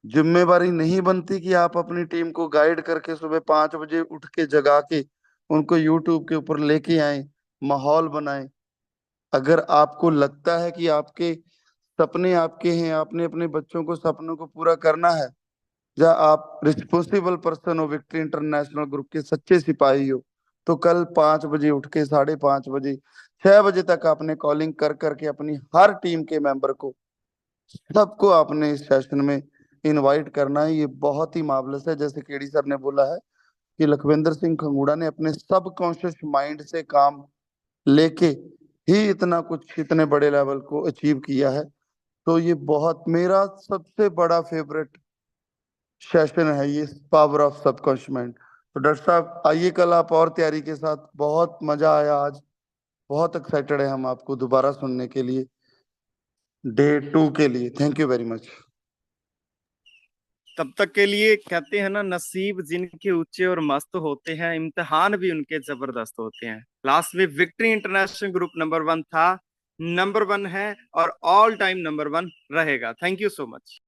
जिम्मेवारी नहीं बनती कि आप अपनी टीम को गाइड करके सुबह 5 बजे उठ के जगा के उनको यूट्यूब के ऊपर लेके आए, माहौल बनाएं? अगर आपको लगता है कि आपके सपने आपके हैं, आपने अपने बच्चों को सपनों को पूरा करना है, या आप रिस्पॉन्सिबल पर्सन हो, विक्ट्री इंटरनेशनल ग्रुप के सच्चे सिपाही हो, तो कल 5 बजे उठ के 5:30 बजे 6 बजे तक आपने कॉलिंग कर करके अपनी हर टीम के मेंबर को, सबको आपने इस सेशन में इनवाइट करना है। ये बहुत ही मार्वलस है। जैसे केडी सर ने बोला है कि लखविंदर सिंह खंगूड़ा ने अपने सब कॉन्शियस माइंड से काम लेके ही इतना कुछ इतने बड़े लेवल को अचीव किया है। तो ये बहुत मेरा सबसे बड़ा फेवरेट सेशन है ये, पावर ऑफ सबकॉन्शियस माइंड। तो डॉक्टर साहब आइए कल आप और तैयारी के साथ। बहुत मजा आया आज, बहुत एक्साइटेड है हम आपको दोबारा सुनने के लिए डे 2 के लिए। Thank you very much. तब तक के लिए कहते हैं ना, नसीब जिनके ऊंचे और मस्त होते हैं, इम्तिहान भी उनके जबरदस्त होते हैं। लास्ट में विक्ट्री इंटरनेशनल ग्रुप नंबर 1 था, नंबर 1 है और ऑल टाइम नंबर 1 रहेगा। Thank you so much.